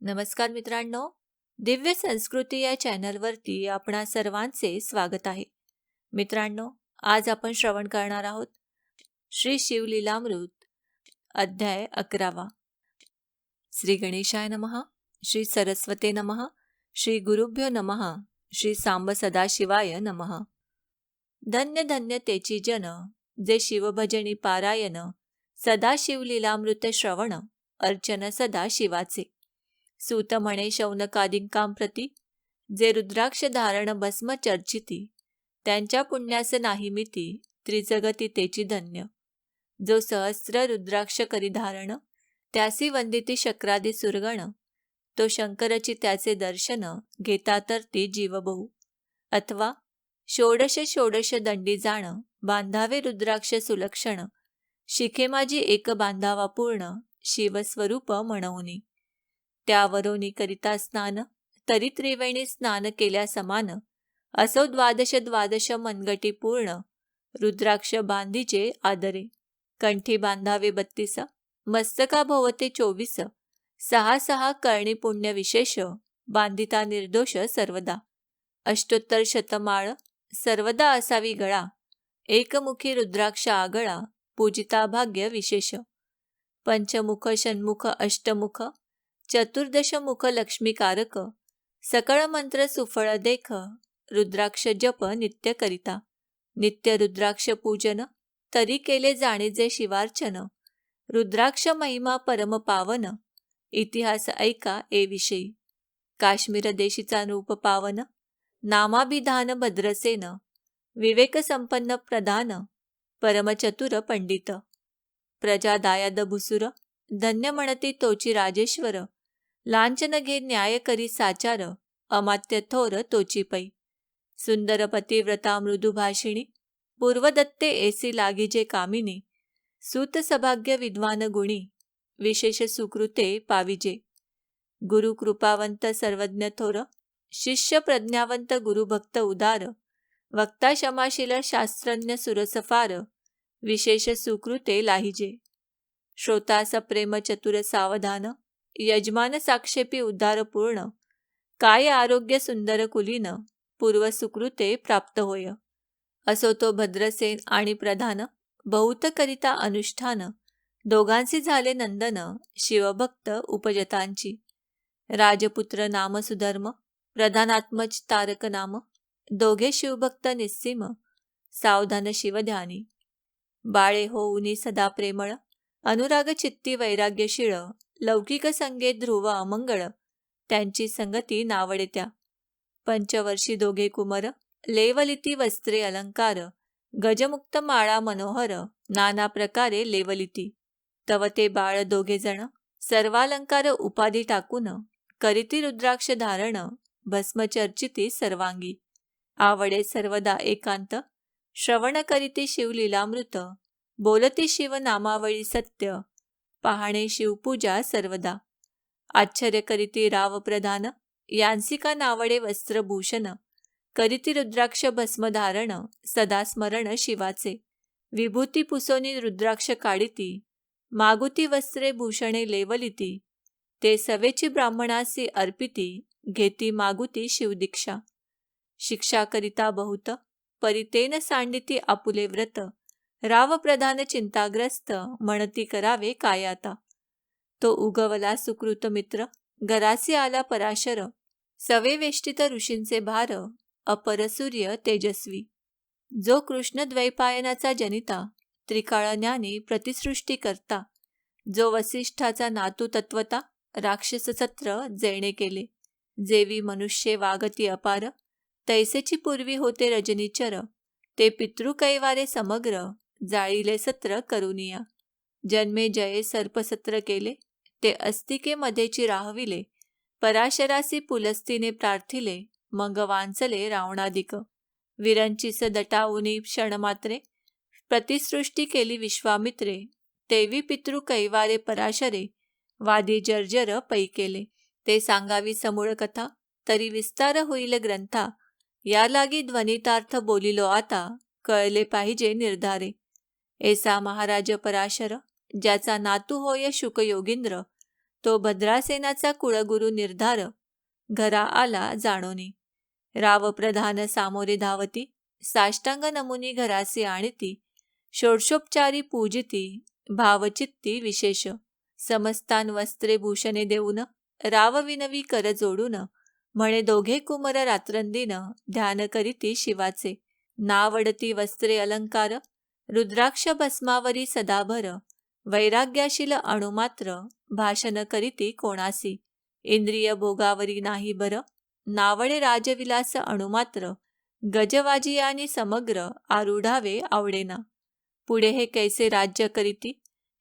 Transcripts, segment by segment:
नमस्कार मित्रांनो, दिव्य संस्कृती या चॅनलवरती आपणा सर्वांचे स्वागत आहे. मित्रांनो, आज आपण श्रवण करणार आहोत श्री शिवलीलामृत अध्याय 11. श्री गणेशाय नमः, श्री सरस्वते नमः, श्री गुरुभ्यो नमः, श्री सांब सदाशिवाय नमः. धन्य धन्य तेची जन, जे शिवभजनी पारायण, सदा शिवलीलामृत श्रवण, अर्चन सदा शिवाचे. सूत म्हणे शौनकादिकां प्रती, जे रुद्राक्ष धारण भस्म चर्चिती, त्यांच्या पुण्यास नाही मिती, त्रिजगती तेची धन्य. जो सहस्र रुद्राक्ष करी धारण, त्यासी वंदिती शक्रादी सुरगण, तो शंकरची त्याचे दर्शन, घेता तर ती जीवबहू. अथवा षोडश षोडश दंडी जाण, बांधावे रुद्राक्ष सुलक्षण, शिखे माझी एक बांधावा पूर्ण, शिवस्वरूप म्हणूनी. त्यावरोनी करिता स्नान, तरी त्रिवेणी स्नान केल्या समान, असो द्वादश द्वादश मनगटी पूर्ण, रुद्राक्ष बांधीचे आदरे. कंठी बांधावे 32, मस्तका भोवते 24, सहा सहा कर्णी पुण्य विशेष, बांधिता निर्दोष सर्वदा. अष्टोत्तर शतमाळ सर्वदा असावी गळा, एकमुखी रुद्राक्ष आगळा, पूजिता भाग्य विशेष. पंचमुख षण्मुख अष्टमुख, चतुर्दश मुख लक्ष्मीकारक, सकळ मंत्र सुफळ देख, रुद्राक्ष जप नित्य करिता. नित्य रुद्राक्ष पूजन, तरी केले जाणे जे शिवार्चन, रुद्राक्ष महिमा परम पावन, इतिहास ऐका ए विषयी. काश्मीर देशीचा रूप पावन, नामाभिधान भद्रसेन, विवेक संपन्न प्रधान, परमचतुर पंडित. प्रजा दायाद भुसुर, धन्य म्हणती तोची राजेश्वर, लांछन घे न्याय करी साचार, अमात्य थोर तोची पै. सुंदर पतिव्रता मृदुभाषिणी, पूर्वदत्ते एसी लागिजे कामिनी, सूत सभाग्य विद्वान गुणी, विशेष सुकृते पाविजे. गुरु कृपावंत सर्वज्ञ थोर, शिष्य प्रज्ञावंत गुरुभक्त उदार, वक्ता क्षमाशील शास्त्रज्ञ सुरसफार, विशेष सुकृते लाहिजे. श्रोतास प्रेम चतुर सावधान, यजमान साक्षेपी उद्धार पूर्ण, काय आरोग्य सुंदर कुलीन, पूर्व सुकृते प्राप्त होय. असो तो भद्रसेन आणि प्रधान, बहुत करिता अनुष्ठान, दोघांची झाले नंदन, शिवभक्त उपजतांची. राजपुत्र नाम सुधर्म, प्रधानात्मज तारक नाम, दोघे शिवभक्त निस्सीम, सावधान शिवध्यानी. बाळे होऊनी सदा प्रेमळ, अनुराग चित्ती वैराग्यशीळ, लौकिक संगे ध्रुव अमंगळ, त्यांची संगती नावडे त्या. पंचवर्षी दोघे कुमर, लेवलिती वस्त्रे अलंकार, गजमुक्त माळा मनोहर, नाना प्रकारे लेवलिती. तव ते बाळ दोघे जण, सर्वालंकार उपाधी टाकून, करीती रुद्राक्ष धारण, भस्म चर्चिती सर्वांगी. आवडे सर्वदा एकांत, श्रवण करीती शिवलीलामृत, बोलती शिव नामावळी सत्य, पाहणे शिवपूजा सर्वदा. आश्चर्य करीती राव प्रधान, यांसिका नावडे वस्त्रभूषण, करीती रुद्राक्ष भस्म धारण, सदा स्मरण शिवाचे. विभूती पुसोनी रुद्राक्ष काढिती, मागुती वस्त्रे भूषणे लेवलिती, ते सवेची ब्राह्मणासी अर्पिती, घेती मागुती शिवदीक्षा. शिक्षा करिता बहुत, परितेन सांडिती आपुले व्रत, राव प्रधान चिंताग्रस्त, म्हणती करावे काय आता. तो उगवला सुकृत मित्र, घरासी आला पराशर, सवे वेष्टित ऋषींचे भार, अपर सूर्य तेजस्वी. जो कृष्ण द्वैपायनाचा जनिता, त्रिकाळ ज्ञानी प्रतिसृष्टी करता, जो वसिष्ठाचा नातू तत्वता, राक्षस सत्र जेणे केले. जेवी मनुष्ये वागती अपार, तैसेची पूर्वी होते रजनीचर, ते पितृकैवारे समग्र, जाळीले सत्र करुनिया. जन्मे जये सर्पसत्र केले, ते अस्तिके मध्येची राहविले, पराशरासी पुलस्तीने प्रार्थिले, मग वांचले रावणाधिक. विरंचीस दटाऊनी क्षणमात्रे, प्रतिसृष्टी केली विश्वामित्रे, तेवी पितृ कैवारे पराशरे, वादी जर्जर पै केले. ते सांगावी समूळ कथा, तरी विस्तार होईल ग्रंथा, या लागी ध्वनितार्थ बोलिलो आता, कळले पाहिजे निर्धारे. ऐसा महाराज पराशर, ज्याचा नातू होय शुकयोगींद्र, तो भद्रासेनाचा कुळगुरु निर्धार, घरा आला जाणोनी. राव प्रधान सामोरे धावती, साष्टांग नमुनी घरासी आणती. षोडशोपचारी पूजिती, भावचित्ती विशेष. समस्तान वस्त्रे भूषणे देऊन, राव विनवी कर जोडून. म्हणे दोघे कुमर रात्रंदिन, ध्यान करीती शिवाचे. नावडती वस्त्रे अलंकार, रुद्राक्ष भस्मावरी सदाभर. वैराग्याशील अणुमात्र, भाषण करीती कोणासी. इंद्रिय भोगावरी नाही बर, नावडे राजविलास अणुमात्र. गजवाजियानी समग्र, आरूढावे आवडेना. पुढे हे कैसे राज्य करीती,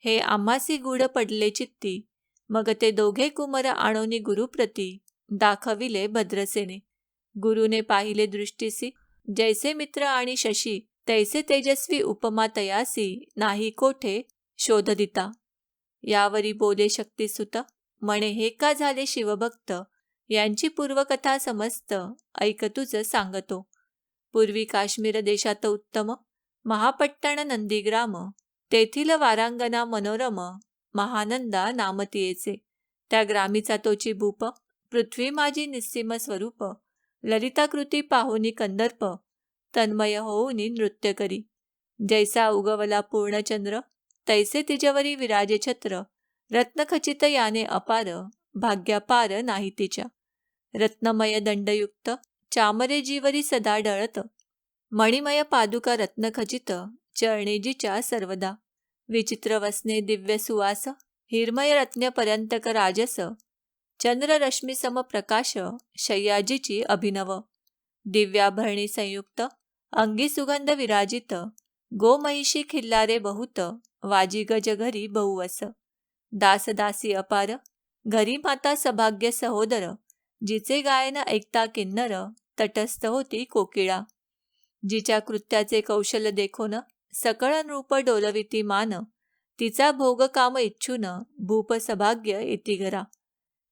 हे आम्हासी गूढ पडले चित्ती. मग ते दोघे कुमर आणोनी गुरुप्रती, दाखविले भद्रसेने. गुरुने पाहिले दृष्टीसी, जैसे मित्र आणि शशी. तैसे तेजस्वी उपमा तयासी, नाही कोठे शोध दिता. यावरी बोले शक्तिसुत, म्हणे हे का झाले शिवभक्त. यांची पूर्वकथा समस्त, ऐक तुझ सांगतो. पूर्वी काश्मीर देशात उत्तम, महापट्टण नंदीग्राम. तेथील वारांगना मनोरम, महानंदा नामतियेचे. त्या ग्रामीचा तोची भूप, पृथ्वी माझी निस्सीम स्वरूप. ललिताकृती पाहुनी कंदर्प, तन्मय होऊनी नृत्य करी. जैसा उगवला पूर्णचंद्र, तैसे तिजवरी विराजे छत्र. रत्नखचित याने अपार, भाग्यापार नाही तिच्या. रत्नमय दंडयुक्त, चामरे जीवरी सदा डळत. मणिमय पादुका रत्नखचित, चरणी जिच्या सर्वदा. विचित्र वसने दिव्य सुवास, हिरमय रत्नपर्यंतक राजस. चंद्ररश्मी सम प्रकाश, शय्याजीची अभिनव. दिव्याभरणी संयुक्त, अंगी सुगंध विराजित. गोमहिषी खिल्लारे बहुत, वाजी गज घरी बहुवस. दासदासी अपार, घरी माता सभाग्य सहोदर. जिचे गायन ऐकता किन्नर, तटस्थ होती कोकिळा. जिच्या कृत्याचे कौशल्य देखोन, सकळ नृप डोलविती मान. तिचा भोग काम इच्छून, भूप सभाग्य येती घरा.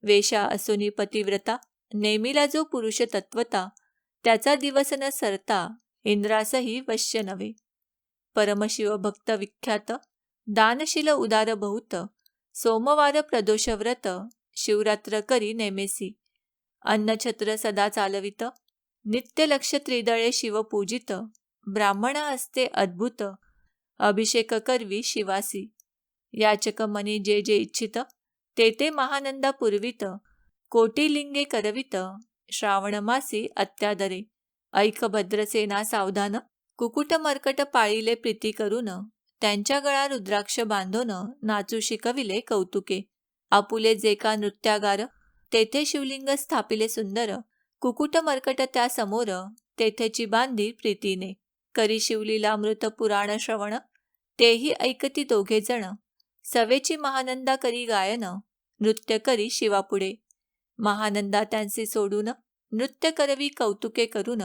वेशा असुनी पतिव्रता, नेमिला जो पुरुष तत्वता. त्याचा दिवस न सरता, इंद्रासही वश्य नव्हे. परमशिव भक्त विख्यात, दानशील उदार बहुत. सोमवार प्रदोषव्रत, शिवरात्र करी नेमेसी. अन्नछत्र सदा चालवित, नित्य लक्ष त्रिदळे शिव पूजित. ब्राह्मण हस्ते अद्भुत, अभिषेक करवी शिवासी. याचक मनी जे जे इच्छित, ते ते महानंदा पुरवित. कोटी लिंगे करवित, श्रावण मासी अत्यादरे. ऐक भद्रसेना सावधान, कुकुट मर्कट पाळीले प्रीती करून. त्यांच्या गळा रुद्राक्ष बांधून, नाचू शिकविले कौतुके. आपुले जे का नृत्यागार, तेथे शिवलिंग स्थापिले सुंदर. कुकुट मर्कट त्या समोर, तेथेची बांधी प्रीतीने. करी शिवलीलामृत पुराण श्रवण, तेही ऐकती दोघे जण. सवेची महानंदा करी गायन, नृत्य करी शिवापुढे. महानंदा त्यांचे सोडून, नृत्य करवी कौतुके करून.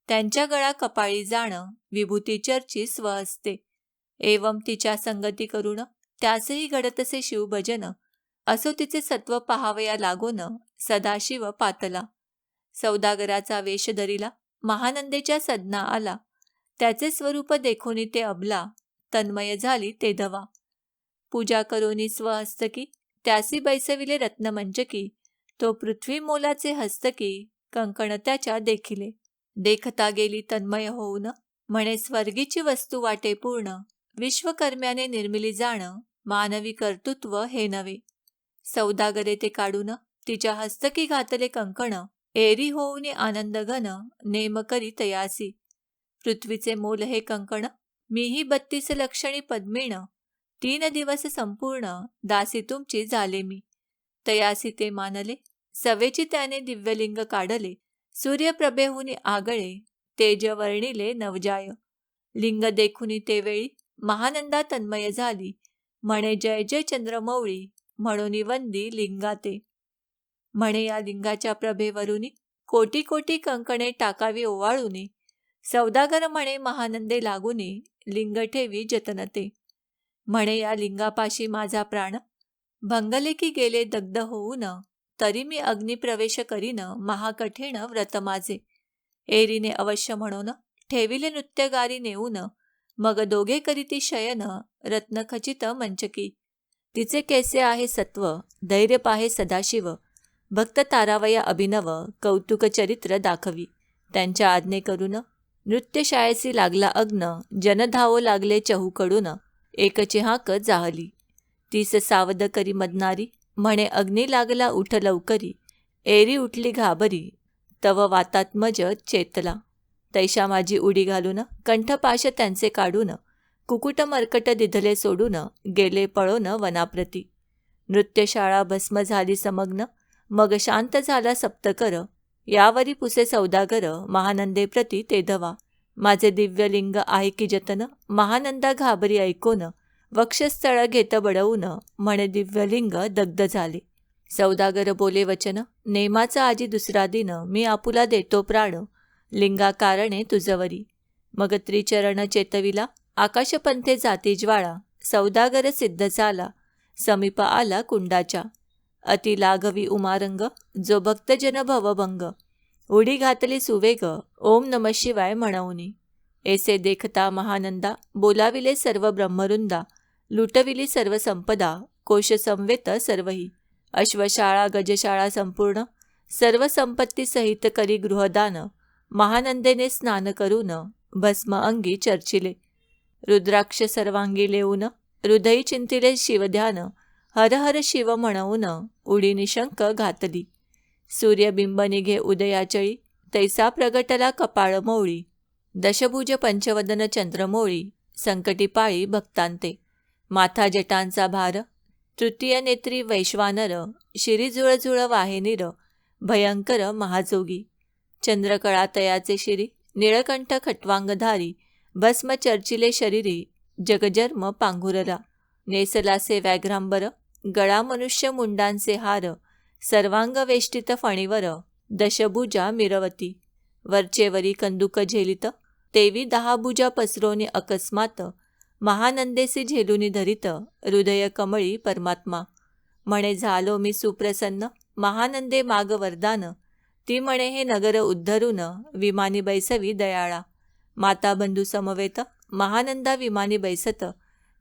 त्यांच्या गळा कपाळी जाण, विभूती चर्ची स्वहस्ते. एवं तिच्या संगती करून, त्यासही घडतसे शिवभजन. असो तिचे सत्व पहावया लागून, सदाशिव पातला. सौदागराचा वेश धरिला, महानंदेच्या सदना आला. त्याचे स्वरूप देखोनी ते अबला, तन्मय झाली ते धवा. पूजा करोनी स्वहस्तकी, त्यासी बैसविले रत्नमंचकी. तो पृथ्वी मोलाचे हस्तकी, कंकण त्याच्या देखिले. देखता गेली तन्मय होऊन, म्हणे स्वर्गीची वस्तू वाटे पूर्ण. विश्वकर्म्याने निर्मिली जाण, मानवी कर्तृत्व हे नवे. सौदागरे ते काढून, तिच्या हस्तकी घातले कंकण. एरी होऊनी आनंद घन, नेम करी तयासी. पृथ्वीचे मोल हे कंकण, मीही 32 लक्षणी पद्मिण. 3 दिवस संपूर्ण, दासी तुमची झाले मी. तयासी ते मानले, सवेची त्याने दिव्यलिंग काढले. सूर्यप्रभेहुनी आगळे, तेज वर्णिले नवजाय. लिंग देखुनी ते वेळी, महानंदा तन्मय झाली. म्हणे जय जय चंद्रमौळी, म्हणून वंदी लिंगाते. म्हणे या लिंगाच्या प्रभेवरुनी, कोटी कोटी कंकणे टाकावी ओवाळूनी. सौदागर म्हणे महानंदे लागुनी, लिंग ठेवी जतनते. म्हणे या लिंगापाशी माझा प्राण, भंगले की गेले दग्ध होऊन. तरी मी अग्निप्रवेश करीन, महाकठीण व्रत माझे. एरीने अवश्य म्हणून, ठेविले नृत्यगारी नेऊन. मग दोघे करीती शयन, रत्नखचित मंचकी. तिचे कैसे आहे सत्व, धैर्य पाहे सदाशिव, भक्त तारावया अभिनव, कौतुक चरित्र दाखवी. त्यांच्या आज्ञे करून नृत्यशाळेसी लागला अग्न, जन धावो लागले चहूकडून, एकची हाक जाहली. तीस सावध करी मदनारी, म्हणे अग्नी लागला उठ लवकरी, एरी उठली घाबरी, तव वातात्मज चेतला. तैशा माझी उडी घालून, कंठपाश त्यांचे काढून, कुकुट मर्कट दिधले सोडून, गेले पळून वनाप्रती. नृत्यशाळा भस्म झाली समग्न, मग शांत झाला सप्तकर, यावरी पुसे सौदागर, महानंदे प्रती ते धवा. माझे दिव्यलिंग आहे की जतन, महानंदा घाबरी ऐकोन, वक्षस्थळ घेत बडवून, म्हणे दिव्यलिंग दग्ध झाले. सौदागर बोले वचन, नेमाचा आजी दुसरा दिन, मी आपुला देतो प्राण, लिंगा कारणे तुझवरी. मग त्रिचरण चेतविला, आकाशपंथे जाती ज्वाळा, सौदागर सिद्ध झाला, समीप आला कुंडाच्या. अति लाघवी उमारंग, जो भक्तजन भवभंग, उडी घातली सुवेग, ओम नम शिवाय म्हणवनी. ऐसे देखता महानंदा, बोलाविले सर्व ब्रह्मरुंदा, लुटविली सर्व संपदा, कोश संवेत सर्वही. अश्वशाळा गजशाळा संपूर्ण, सर्व संपत्ती सहित करी गृहदान, महानंदेने स्नान करून, भस्म अंगी चर्चिले. रुद्राक्ष सर्वांगी लेऊन, हृदयी चिंतिले शिवध्यान, हर हर शिव म्हणून, उडी निशंक घातली. सूर्यबिंब निघे उदयाचळी, तैसा प्रगटला कपाळ मौळी, दशभुज पंचवदन चंद्रमोळी, संकटी पाळी भक्तांते. माथा जटांचा भार, तृतीय नेत्री वैश्वानर, शिरी झुळझुळ वाहे नीर, भयंकर महाजोगी. चंद्रकळा तयाचे शिरी, निळकंठ खट्वांगधारी, भस्म चर्चिले शरीरी, जगजर्म पांघुरला. नेसलासे व्याघ्रांबर, गळा मनुष्य मुंडांचे हार, सर्वांग वेष्टित फणीवर, दशभुजा मिरवती. वरचेवरी कंदुक झेलित, तेवी 10 भुजा पसरोनी अकस्मात, महानंदेसी झेलुनी धरित, हृदय कमळी परमात्मा. म्हणे झालो मी सुप्रसन्न, महानंदे माग वरदान, ती म्हणे हे नगर उद्धरून, विमानी बैसवी दयाळा. माता बंधू समवेत, महानंदा विमानी बैसत,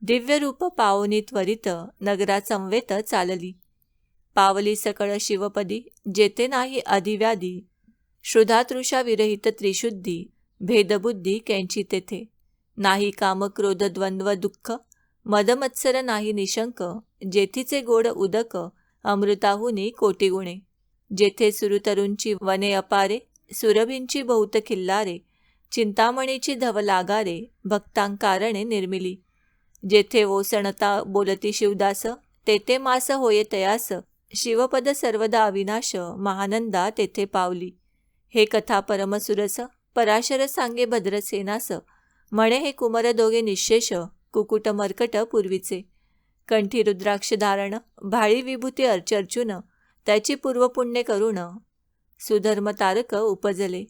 दिव्य रूप पावनी त्वरित, नगरा संवेत चालली. पावली सकळ शिवपदी, जेते नाही अधिव्याधी, श्रुधातृषा विरहित त्रिशुद्धी, भेदबुद्धी कैंची तेथे. नाही काम क्रोध द्वंद्व दुःख, मदमत्सर नाही निशंक, जेथीचे गोड उदक, अमृताहुनी कोटी गुणे. जेथे सुरतरूंची वने अपारे, सुरभींची बहुत खिल्लारे, चिंतामणीची धव लागारे, भक्तांकारणे निर्मिली. जेथे ओसणता बोलती शिवदास, तेथे मास होये तयास, शिवपद सर्वदा अविनाश, महानंदा तेथे पावली. हे कथा परमसुरस, पराशर सांगे भद्रसेनास, म्हणे हे कुमर दोघे निशेष, कुकुट मर्कट पूर्वीचे. कंठी रुद्राक्ष धारण, भाळी विभूती अर्चर्चून, त्याची पूर्वपुण्य करुण, सुधर्म तारक उपजले.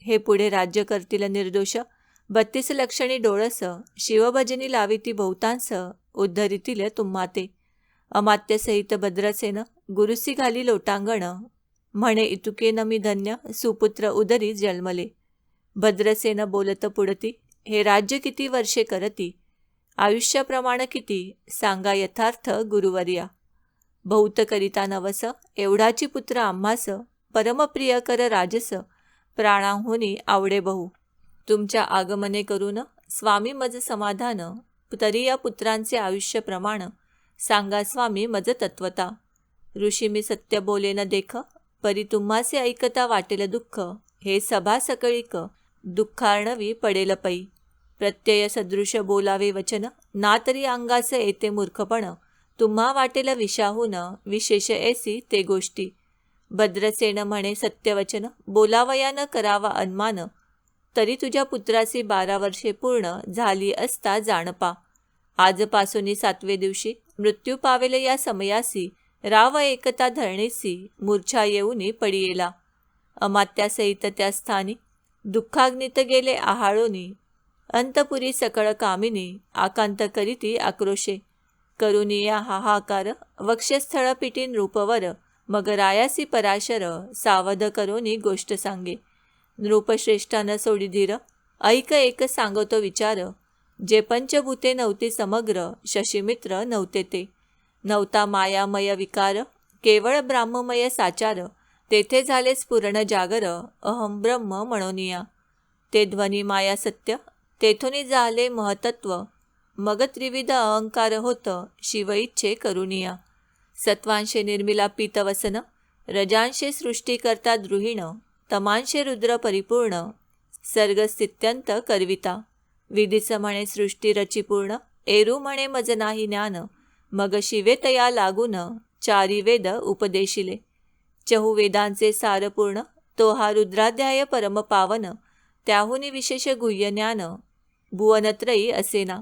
हे पुढे राज्य करतील निर्दोष, 32 लक्षणी डोळस, शिवभजनी लाविती बहुतांस, उद्धरितील तुम्हाते. अमात्य सहित भद्रसेन, गुरुसी घाली लोटांगण, म्हणे इतुके मी धन्य, सुपुत्र उदरी जन्मले. भद्रसेन बोलत पुढती, हे राज्य किती वर्षे करती, आयुष्याप्रमाण किती, सांगा यथार्थ गुरुवर्या. बहुत करिता नवस, एवढाची पुत्र आम्हास, परमप्रिय कर राजस, प्राणांहुनी आवडे बहु. तुमच्या आगमने करून, स्वामी मज समाधान, तरी या पुत्रांचे आयुष्य प्रमाण, सांगा स्वामी मज तत्वता. ऋषी मी सत्य बोले न देख, परी तुम्हासे ऐकता वाटेल दुःख, हे सभा सकळीक, दुःखार्णवी पडेल पै. प्रत्यय सदृश बोलावे वचन, ना तरी अंगास येते मूर्खपण, तुम्हा वाटेल विषाहून, विशेष ऐसी ते गोष्टी. भद्रसेन म्हणे सत्यवचन, बोलावया न करावा अन्मान, तरी तुझ्या पुत्राची 12 वर्षे पूर्ण झाली असता जाणपा. आजपासून 7वे दिवशी मृत्यू पावेल या समयासी, राव एकता धरणीसी, मूर्छा येऊनी पडियेला. अमात्यासहित त्या स्थानी, दुःखाग्नीत गेले आहाळोनी, अंतपुरी सकळ कामिनी, आकांत करीती आक्रोशे. करुनिया हाहाकार, वक्षस्थळ पिटी नृपवर, मग रायासी पराशर, सावध करोनी गोष्ट सांगे. नृपश्रेष्ठान सोडी धीर, ऐक एक सांगतो विचार, जे पंचभूते नव्हती समग्र, शशीमित्र नव्हते ते. नव्हता मायामय विकार, केवळ ब्राह्ममय साचार, तेथे झाले स्फुरण जागर, अहम ब्रह्म म्हणोनिया. ते ध्वनी माया सत्य, तेथून झाले महतत्व, मग त्रिविध अहंकार होत, शिव इच्छे करुनिया. सत्वांशे निर्मिला पीतवसन, रजांशे सृष्टी करता द्रुहिण, तमांशे रुद्र परिपूर्ण, सर्गस्थित्यंत करविता. विधीच म्हणे सृष्टी रचिपूर्ण, एरू म्हणे मज नाही ज्ञान, मग शिवे तया लागून, चारी वेद उपदेशिले. चहुवेदांचे सारपूर्ण, तो हा रुद्राध्याय परम पावन, त्याहुनी विशेष गुह्य ज्ञान, भुवनत्रयी असेना.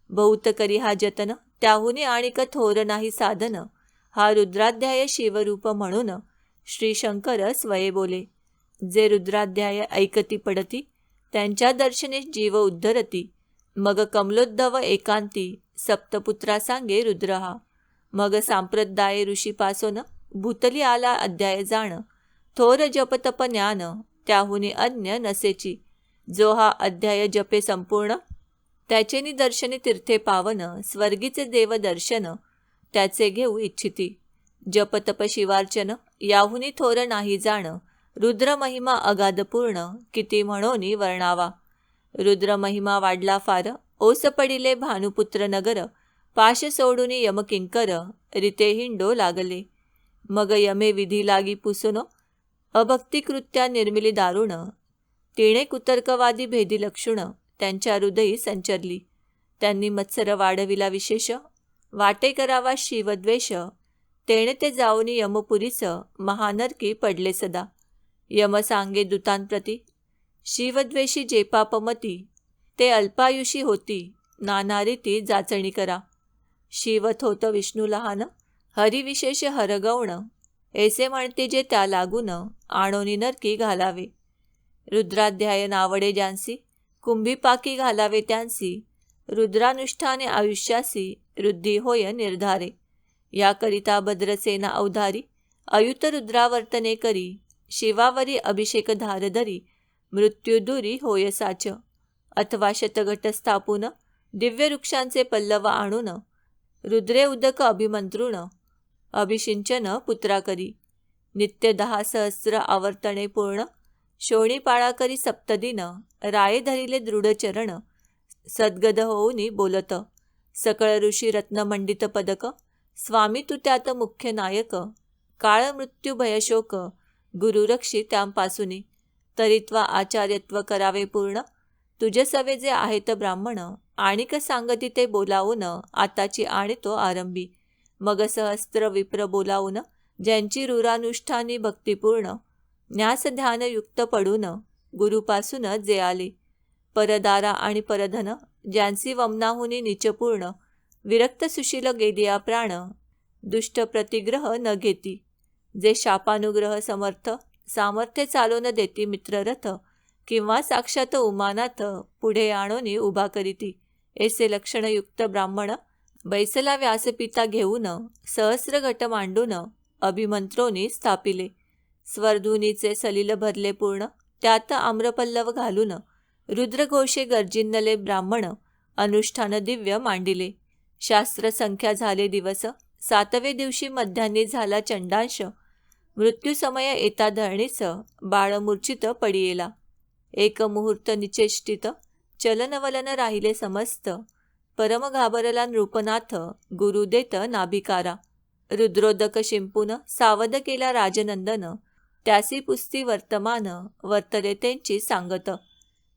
बहुत करी हा जतन, त्याहुनी आणिक थोर नाही साधन, हा रुद्राध्याय शिवरूप म्हणून, श्री शंकर स्वये बोले. जे रुद्राध्याय ऐकती पडती, त्यांच्या दर्शने जीव उद्धरती, मग कमलोद्धव एकांती, सप्तपुत्रा सांगे रुद्र हा. मग सांप्रदाय ऋषीपासोन, भूतली आला अध्याय जाण, थोर जप तप ज्ञान, त्याहुनी अन्य नसेची. जो हा अध्याय जपे संपूर्ण, त्याचे निदर्शने तीर्थे पावन, स्वर्गीचे देव दर्शन, त्याचे घेऊ इच्छिती. जप तप शिवार्चन, याहुनी थोर नाही जाण, रुद्र महिमा अगाध पूर्ण, किती म्हणोनी वर्णावा. रुद्र महिमा वाढला फार, ओस पडिले भानुपुत्र नगर, पाश सोडून यमकिंकर, रिते हिंडो लागले. मग यमे विधी लागी पुसून, अभक्तिकृत्या निर्मिली दारुण, तिणे कुतर्कवादी भेदी लक्षुण, त्यांच्या हृदयी संचरली. त्यांनी मत्सर वाढविला विशेष, वाटे करावा शिवद्वेष, तेणे ते जाऊन यमपुरीच, महानरकी पडले सदा. यम सांगे दूतांप्रती, शिवद्वेषी जे पापमती, ते अल्पायुषी होती, नाना रीती जाचणी करा. शिवत होत विष्णू लहान, हरिविशेष हरगौण, ऐसे म्हणते जे त्या लागून, आणोनी नरकी घालावे. रुद्राध्याय नावडे ज्यांसी, कुंभीपाकी घालावे त्यांसी, रुद्रानुष्ठाने आयुष्यासी, वृद्धी होय निर्धारे. याकरिता भद्रसेना अवधारी, अयुत रुद्रावर्तने करी, शिवावरी अभिषेक धारधरी, मृत्यूदुरी होय साच. अथवा शतघट स्थापून, दिव्य वृक्षांचे पल्लव आणून, रुद्रे उदक अभिमंत्रुण, अभिषिंचन पुत्रा करी. नित्य 10 सहस्र आवर्तने पूर्ण, शोणीपाळा करी सप्तदिन, राये धरिले दृढ चरण, सद्गद होऊनी बोलत. सकळ ऋषी रत्नमंडित पदक, स्वामी तू त्यात मुख्य नायक, काळ मृत्यू भयशोक, गुरुरक्षी त्यांपासूनी. तरित्वा आचार्यत्व करावे पूर्ण, तुझे सवे जे आहेत ब्राह्मण, आणिक सांगती ते बोलावून, आताची आणि तो आरंभी. मग सहस्त्र विप्र बोलावून, ज्यांची रुरानुष्ठानी भक्तिपूर्ण, न्यास ध्यान युक्त पडून, गुरुपासून जे आले. परदारा आणि परधन, ज्यांची वमनाहुनी निचपूर्ण, विरक्त सुशील गेदिया प्राण, दुष्ट प्रतिग्रह न घेती. जे शापानुग्रह समर्थ, सामर्थ्य चालवून देती मित्ररथ, किंवा साक्षात उमानाथ, पुढे आणोनी उभा करीती. ऐसे लक्षणयुक्त ब्राह्मण, बैसला व्यासपिता घेऊन, सहस्र घट मांडून, अभिमंत्रोनी स्थापिले. स्वर्धुनीचे सलिल भरले पूर्ण, त्यात आम्रपल्लव घालून, रुद्रघोषे गर्जिन्नले ब्राह्मण, अनुष्ठान दिव्य मांडिले. शास्त्र संख्या झाले दिवस, 7वे दिवशी मध्यान्ही झाला चंडांश, मृत्यू समय येता धरणीच, बाळ मूर्छित पडियेला. एक मुहूर्त निचेष्टित, चलनवलन राहिले समस्त, परम घाबरला नृपनाथ, गुरु देत नाभिकारा. रुद्रोदक शिंपून सावध केला राजनंदन, त्यासी पुस्ती वर्तमान, वर्तले त्यांची सांगत.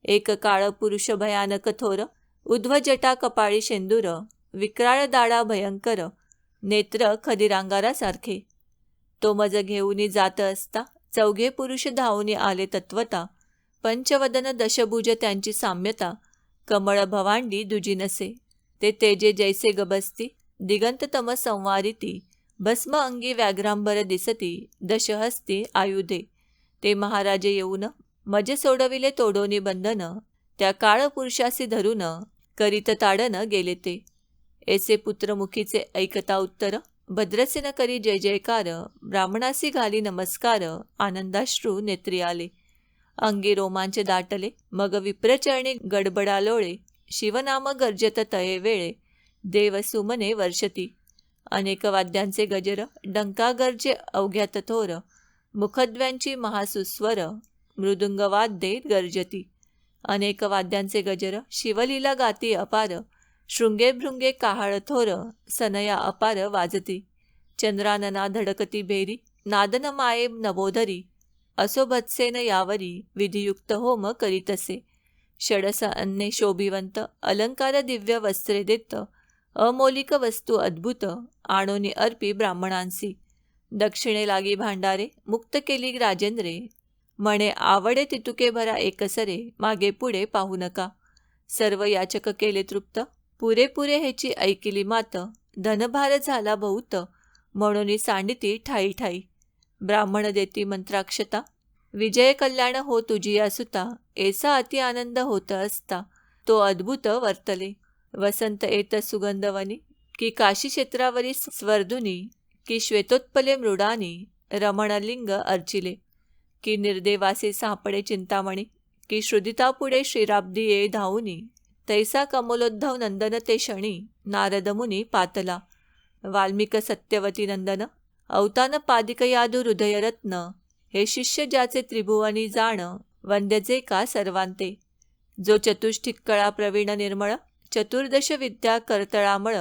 एक काळ पुरुष भयानक थोर, उध्व जटा कपाळी शेंदूर, विक्राळ दाडा भयंकर, नेत्र खदिरांगारासारखे. तो मज घेऊनी जात असता, 4घे पुरुष धावूनी आले तत्वता. पंचवदन दशभुज त्यांची साम्यता, कमळ भवांडी दुजी नसे. ते तेजे जैसे गबसती, दिगंत तम संवारिती, भस्म अंगी व्याघ्रांबर दिसती, दशहस्ती आयुधे. ते महाराजे येऊन, मजे सोडविले तोडोनी बंधन, त्या काळ पुरुषासी धरून, करीत ताडन गेले ते. ऐसे पुत्रमुखीचे ऐकता उत्तर, भद्रसेन करी जय जयकार, ब्राह्मणासी घाली नमस्कार, आनंदाश्रू नेत्री आले. अंगी रोमांच दाटले, मग विप्रचरणी गडबडालोळे, शिवनाम गर्जत तये वेळे, देव सुमने वर्षती. अनेक वाद्यांचे गजर, डंकागर्जे अवघ्यात थोर, मुखद्व्यांची महासुस्वर, मृदुंगवाद्ये गर्जती. अनेक वाद्यांचे गजर, शिवलीला गाती अपार, शृंगे भृंगे काहाळ थोर, सनया अपार वाजती. चंद्रानना धडकती बेरी, नादन माये नभोधरी, असो भत्सेन यावरी, विधियुक्त होम करीतसे. षडस अन्ने शोभिवंत, अलंकार दिव्य वस्त्रे देत, अमौलिक वस्तू अद्भुत, आणोनी अर्पी ब्राह्मणांसी. दक्षिणे लागी भांडारे, मुक्त केली राजेंद्रे, म्हणे आवडे तितुके भरा एकसरे, मागे पुढे पाहू नका. सर्व याचक केले तृप्त, पुरेपुरे हेची ऐकिली मात, धनभार झाला बहुत, म्हणून सांडिती ठाई ठाई. ब्राह्मण देती मंत्राक्षता, विजय कल्याण हो तुझी सुता, ऐसा अति आनंद होत असता, तो अद्भुत वर्तले. वसंत येत सुगंधवनी, की काशी क्षेत्रावरी स्वर्धुनी, की श्वेतोत्पले मृडानी, रमणलिंग अर्चिले. की निर्देवासी सापडे चिंतामणी, की श्रुदितापुढे श्रीराब्दी ये धावुनी, तैसा कमलोद्धव नंदन ते क्षणी, नारदमुनी पातला. वाल्मिक सत्यवती नंदन, अवतान पादिकयादू हृदयरत्न, हे शिष्य ज्याचे त्रिभुवनी जाण, वंद्यजे का सर्वांते. जो चतुष्टिक कळा प्रवीण निर्मळ, चतुर्दश विद्या करतळामळ,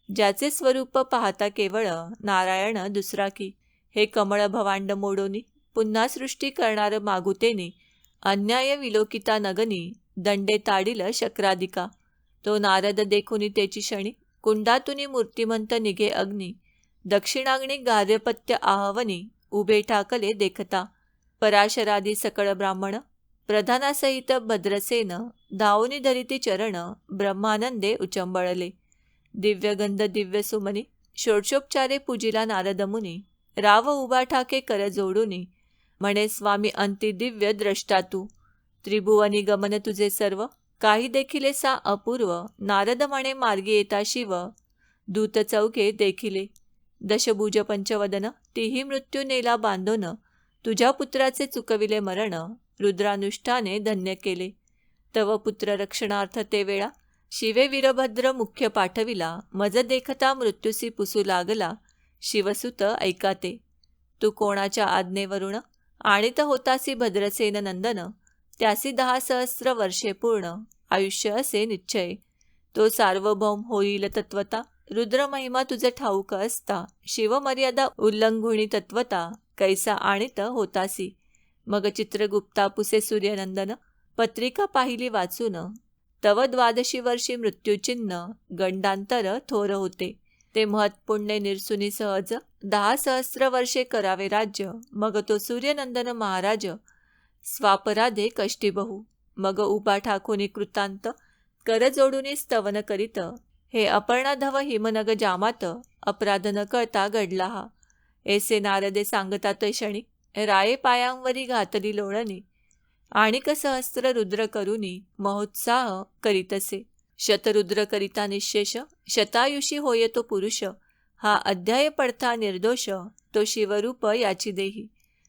ज्याचे स्वरूप पाहता केवळ, नारायण दुसरा की. हे कमळ भवांड मोडोनी, पुन्हा सृष्टी करणार मागुतेनी, अन्याय विलोकिता नगनी, दंडे ताडिल शक्रादिका. तो नारद देखुनी तेची क्षणी, कुंडातुनी मूर्तिमंत निघे अग्नी, दक्षिणाग्नी गार्हपत्य आहवनी, उभे ठाकले देखता. पराशरादी सकळ ब्राह्मण, प्रधानासहित भद्रसेन, धावुनी धरिती चरण, ब्रह्मानंदे उचंबळले. दिव्यगंध दिव्य सुमनी, षोडशोपचारे पूजिला नारदमुनी, राव उभा ठाके कर जोडुनी, म्हणे स्वामी अंती दिव्य द्रष्टा तू. त्रिभुवनी गमन तुझे सर्व, काही देखिले सा अपूर्व, नारद म्हणे मार्गी येता शिव, दूत चौके देखिले. दशभुज पंचवदन, तीही मृत्यू नेला बांधोन, तुझ्या पुत्राचे चुकविले मरण, रुद्रानुष्ठाने धन्य केले. तव पुत्र रक्षणार्थ ते वेळा, शिवे वीरभद्र मुख्य पाठविला, मज देखता मृत्यूसी पुसू लागला, शिवसुत ऐकाते. तू कोणाच्या आज्ञेवरून आणीत होतासी भद्रसेन नंदन, त्यासी 10 सहस्र वर्षे पूर्ण, आयुष्य असे निश्चय. तो सार्वभौम होईल तत्वता, रुद्र महिमा तुझे ठाऊक असता, शिवमर्यादा उल्लंघुणी तत्वता, कैसा आणीत होतासी. मग चित्रगुप्ता पुसे सूर्यनंदन, पत्रिका पाहिली वाचून, तव 12 वर्षी मृत्यूचिन्ह, गंडांतर थोर होते. ते महत्पुण्य निरसुनी सहज, 10 सहस्र वर्षे करावे राज्य, मग तो सूर्यनंदन महाराज, स्वापराधे कष्टी बहु. मग उभा ठाकोनी कृतांत, कर जोडुनी स्तवन करीत, हे अपर्णाधव हिमनग जामात, अपराध न कळता घडला हा. ऐसे नारदे सांगता क्षणी, राये पायांवरी घातली लोळणी, आणिक सहस्त्र रुद्र करुनी, महोत्साह करीतसे. शतरुद्र करिता निशेष, शतायुषी होय तो पुरुष, हा अध्याय पडता निर्दोष, तो शिवरूप याची देही.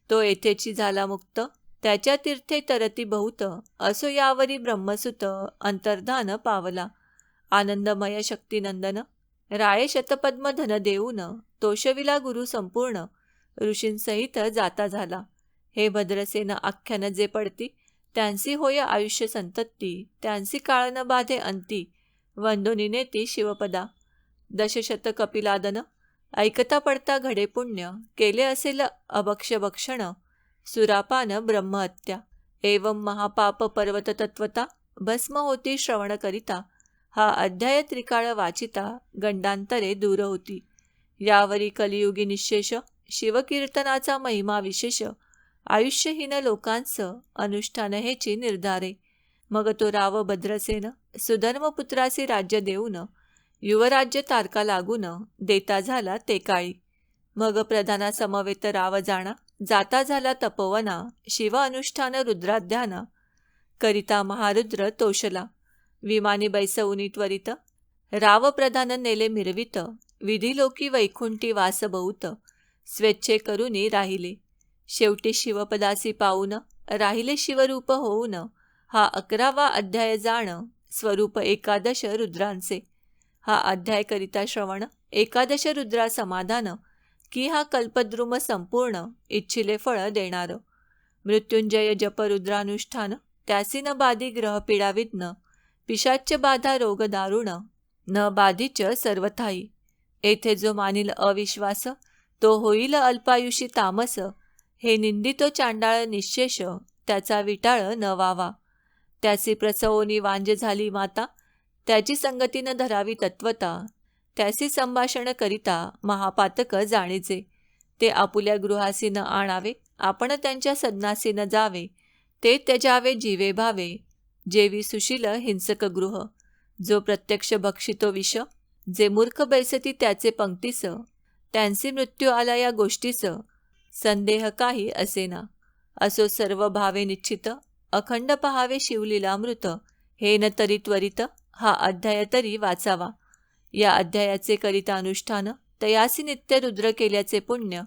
तो येथेची झाला मुक्त, त्याच्या तीर्थे तरती बहुत, असो यावरी ब्रह्मसुत, अंतर्धान पावला. आनंदमय शक्तिनंदन, राये शतपद्म धन देऊन, तोषविला गुरु संपूर्ण, ऋषींसहित जाता झाला. हे भद्रसेन आख्यान जे पडती, त्यांसी होय आयुष्य संतती, त्यांसी काळ न बाधे अंती, वंदोनी नेती शिवपदा. दशशत कपिलादन, ऐकता पडता घडे पुण्य, केले असेल अभक्ष भक्षण, सुरापान ब्रह्महत्या. एवं महापाप पर्वत तत्वता, भस्म होती श्रवण करिता, हा अध्याय त्रिकाळ वाचिता, गंडांतरे दूर होती. यावरी कलियुगी निशेष, शिवकीर्तनाचा महिमा विशेष, आयुष्यहीन लोकांस अनुष्ठान हेची निर्धारे. मग तो राव भद्रसेन, सुधर्मपुत्रासी राज्य देऊन, युवराज्य तारका लागून, देता झाला ते काळी. मग प्रधाना समवेत राव जाणा, जाता झाला तपोवना, शिव अनुष्ठान रुद्राध्याना, करिता महारुद्र तोषला. विमानी बैसवुनी त्वरित, राव प्रधान नेले मिरवित, विधी लोकी वैकुंठी वास बहुत, स्वेच्छे करुनी राहिले. शेवटी शिवपदासी पाऊन, राहिले शिवरूप होऊन, हा 11वा अध्याय जाण, स्वरूप 11 रुद्रांचे. हा अध्याय करिता श्रवण एकादश रुद्रा समाधान, की हा कल्पद्रुम संपूर्ण इच्छिले फळ देणार. मृत्युंजय जप रुद्रानुष्ठान, त्यासी न बाधी ग्रह पीडा विघ्न, पिशाच्य बाधा रोग दारुण, न बाधीच सर्वथाई. येथे जो मानिल अविश्वास, तो होईल अल्पायुषी तामस. हे निंदितो चांडाळ निशेष, त्याचा विटाळ न वावा. त्याची प्रसवोनी वांज झाली माता, त्याची संगती न धरावी तत्वता. त्याची संभाषण करिता महापातक जाणीचे. ते आपुल्या गृहासी न आणावे, आपण त्यांच्या सदनासी न जावे. ते त्यजावे जीवे भावे, जेवी सुशील हिंसक गृह. जो प्रत्यक्ष भक्षितो विष, जे मूर्ख बैसती त्याचे पंक्तीस. त्यांची मृत्यू आला या गोष्टीस, संदेह काही असेना. असो सर्व भावे निश्चित, अखंड पहावे शिवलीलामृत. हे न तरी त्वरित, हा अध्याय तरी वाचावा. या अध्यायाचे करिता अनुष्ठान, तयासी नित्य रुद्र केल्याचे पुण्य.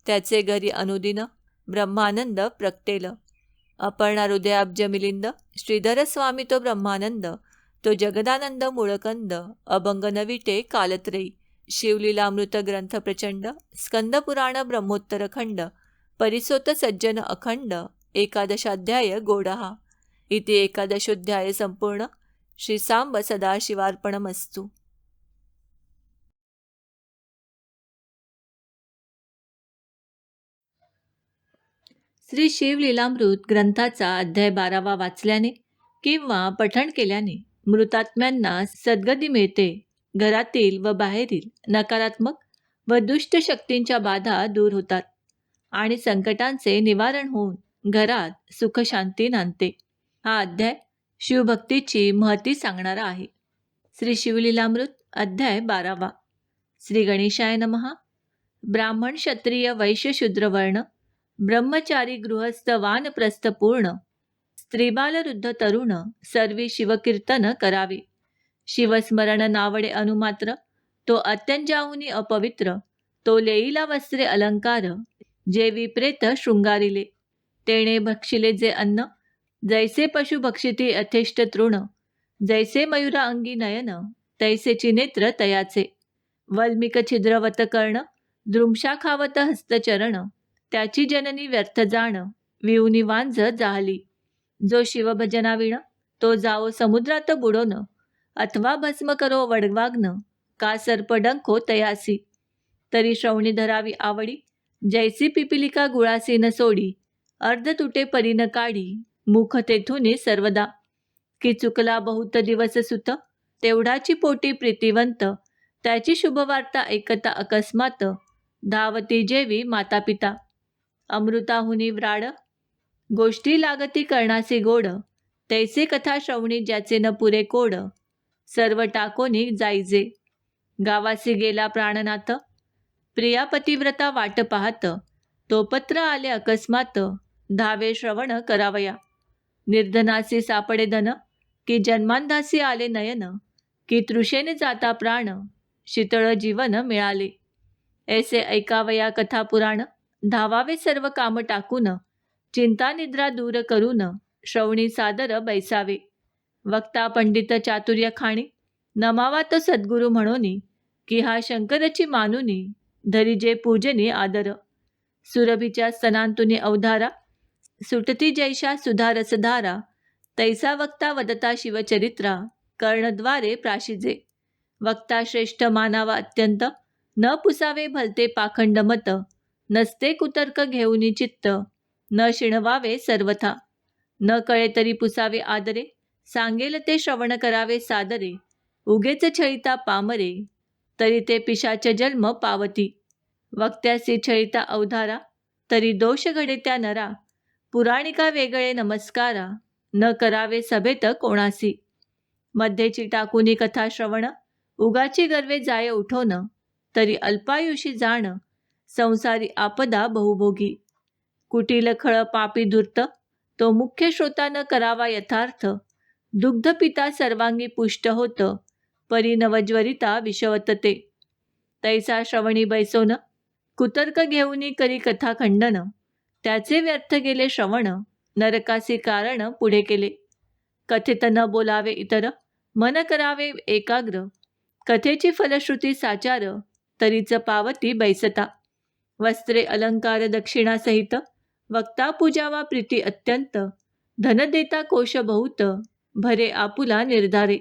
त्याचे घरी अनुदिन ब्रह्मानंद प्रगटेल. अपर्णा हृदयाब्ज मिलिंद, श्रीधर स्वामी तो ब्रह्मानंद. तो जगदानंद मूळकंद, अभंग नविटे कालत्रयी. शिवलीलामृत ग्रंथ प्रचंड, स्कंदपुराण ब्रह्मोत्तर खंड. परिसोत सज्जन अखंड, एकादशाध्याय गोडहा. इति एकादशोध्याय संपूर्ण. श्री सांब सदाशिवार्पणमस्तु. श्री शिवलीलामृत ग्रंथाचा अध्याय 12वा वाचल्याने किंवा पठण केल्याने मृतात्म्यांना सद्गती मिळते. घरातील व बाहेरील नकारात्मक व दुष्ट शक्तींच्या बाधा दूर होतात आणि संकटांचे निवारण होऊन घरात सुखशांती नांदते. हा अध्याय शिवभक्तीची महती सांगणारा आहे. श्री शिवलीलामृत अध्याय 12वा. श्री गणेशाय नमः. ब्राह्मण क्षत्रिय वैश्य शूद्र वर्ण, ब्रह्मचारी गृहस्थ वानप्रस्थ पूर्ण, स्त्रीबाल वृद्ध तरुण सर्वी शिवकीर्तन करावे. शिवस्मरण नावडे अनुमात्र, तो अत्यंजाहुनी अपवित्र. तो लेईला वस्त्रे अलंकार, जे विप्रेत शृंगारिले. तेणे भक्षिले जे अन्न, जैसे पशु भक्षिती अथेष्ट तृण. जैसे मयुरा अंगी नयन, तैसेची नेत्र तयाचे. वल्मिक छिद्रवत कर्ण, द्रुमशाखावत हस्तचरण. त्याची जननी व्यर्थ जाण, विऊनी वांझ जाहली. जो शिवभजनाविण, तो जाओ समुद्रात बुडोन. अथवा भस्म करो वडवाग्न, का सर्पडंखो तयासी. तरी श्रवणी धरावी आवडी, जैसी पिपिलिका गुळासी न सोडी. अर्ध तुटे परी न काढी, मुख तेथुनी सर्वदा. की चुकला बहुत दिवस सुत, तेवढाची पोटी प्रीतिवंत. त्याची शुभवार्ता ऐकता अकस्मात, धावती जेवी माता पिता. अमृताहुनी व्राड, गोष्टी लागती करणासी गोड. तैसे कथा श्रवणी ज्याचे न पुरे कोड. सर्व टाकोनी जाईजे, गावासी गेला प्राणनाथ. प्रिया पतिव्रता वाट पाहत, तो पत्र आले अकस्मात. धावे श्रवण करावया. निर्धनासी सापडे धन, की जन्मांधासी आले नयन. की तृषेने जाता प्राण, शीतळ जीवन मिळाले. ऐसे ऐकावया कथा पुराण, धावावे सर्व काम टाकून. चिंता निद्रा दूर करून, श्रवणी सादर बैसावे. वक्ता पंडित चातुर्य खाणी, नमावा तो सद्गुरु म्हणोनी. की हा शंकरची मानुनी, धरिजे पूजनी आदर. सुरभीच्या स्तनांतुनी अवधारा, सुटती जैशा सुधा रसधारा. तैसा वक्ता वदता शिवचरित्रा, कर्णद्वारे प्राशिजे. वक्ता श्रेष्ठ मानावा अत्यंत, न पुसावे भलते पाखंड मत. नसते कुतर्क घेऊनी चित्त, न शिणवावे सर्वथा. न कळे तरी पुसावे आदरे, सांगेल ते श्रवण करावे सादरे. उगेच छळिता पामरे, तरी ते पिशाच जन्म पावती. वक्त्यासी छळिता अवधारा, तरी दोष घडे त्या नरा. पुराणिका वेगळे नमस्कारा, न करावे सभेत कोणासी. मध्येची टाकुनी कथा श्रवण, उगाची गर्वे जाय उठोन. तरी अल्पायुषी जाण, संसारी आपदा बहुभोगी. कुटील खळ पापी धूर्त, तो मुख्य श्रोता न करावा यथार्थ. दुग्ध पिता सर्वांगी पुष्ट होत, परी नवज्वरिता विषवत ते. तैसा श्रवणी बैसोन, कुतर्क घेऊनी करी कथा खंडन. त्याचे व्यर्थ गेले श्रवण, नरकासी कारण पुढे केले. कथित न बोलावे इतर, मन करावे एकाग्र. कथेची फलश्रुती साचार, तरीच पावती बैसता. वस्त्रे अलंकार दक्षिणासहित, वक्ता पूजावा प्रीती अत्यंत. धन देता कोश बहुत, भरे आपुला निर्धारे.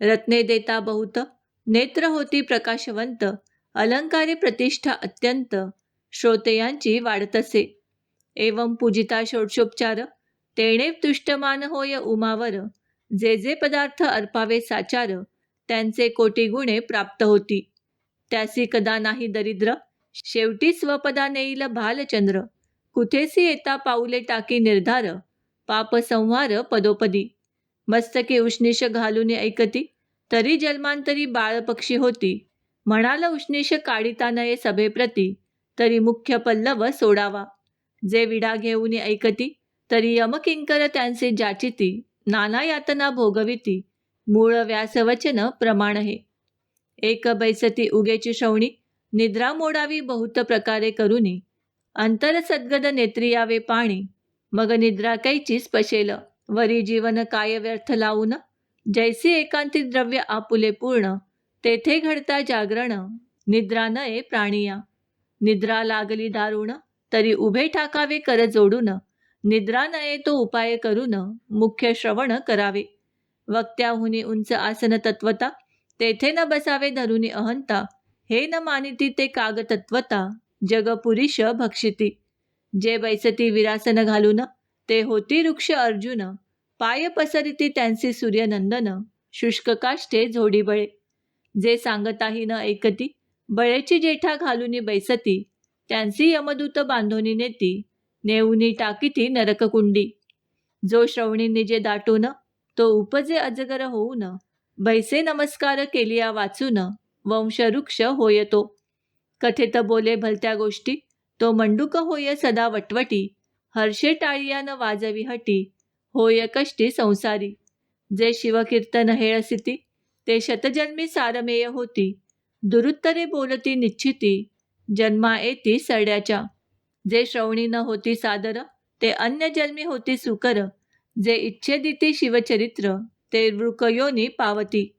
रत्ने देता बहुत, नेत्र होती प्रकाशवंत. अलंकारे प्रतिष्ठा अत्यंत, श्रोतेयांची वाढतसे. एवं पूजिता षोडशोपचार, तेणे तुष्टमान होय उमावर. जे जे पदार्थ अर्पावे साचार, त्यांचे कोटी गुणे प्राप्त होती. त्यासी कदा नाही दरिद्र, शेवटी स्वपदा नेईल भालचंद्र. कुठेसी येता पाऊले टाकी निर्धार, पाप संहार पदोपदी. मस्तके उष्णीश घालून ऐकती, तरी जन्मांतरी बाळपक्षी होती. म्हणाल उष्णीश काढिता नये सभेप्रती, तरी मुख्य पल्लव सोडावा. जे विडा घेऊन ऐकती, तरी यमकिंकर त्यांचे जाचिती. नाना यातना भोगविती, मूळ व्यासवचन प्रमाण हे. एक बैसती उगेची श्रवणी, निद्रा मोडावी बहुत प्रकारे करुनी. अंतर सद्गद नेत्री यावे पाणी, मग निद्रा कैची स्पशेल. वरी जीवन काय व्यर्थ लावून, जैसी एकांती द्रव्य आपुले पूर्ण. तेथे घडता जागरण, निद्रा नये प्राणिया. निद्रा लागली दारुण, तरी उभे टाकावे कर जोडून. निद्रा नये तो उपाय करून, मुख्य श्रवण करावे. वक्त्याहुनी उंच आसन तत्वता, तेथे न बसावे धरुनी अहंता. हे न मानिती ते काग तत्वता, जग पुरीश भक्षिती. जे बैसती विरासन घालून, ते होती वृक्ष अर्जुन. पाय पसरिती त्यांची सूर्यनंदन, शुष्क काष्टे झोडी बळे. जे सांगताही न ऐकती, बळेची जेठा घालूनी बैसती. त्यांची यमदूत बांधोनी नेती, नेऊनी टाकीती नरककुंडी. जो श्रवणी निजे दाटून, तो उपजे अजगर होऊन. बैसे नमस्कार केलिया वाचून, वंशवृक्ष होय तो. कथेत बोले भलत्या गोष्टी, तो मंडूक होय सदा वटवटी. हर्षे टाळिया न वाजवी हटी, होय कष्टी संसारी. जे शिवकीर्तन हेळसिती, ते शतजन्मी सारमेय होती. दुरुत्तरे बोलती निश्चिती, जन्मा येती सरड्याच्या. जे श्रवणी न होती सादर, ते अन्य जन्मी होती सुकर. जे इच्छेदिती शिवचरित्र, ते वृकयोनी पावती.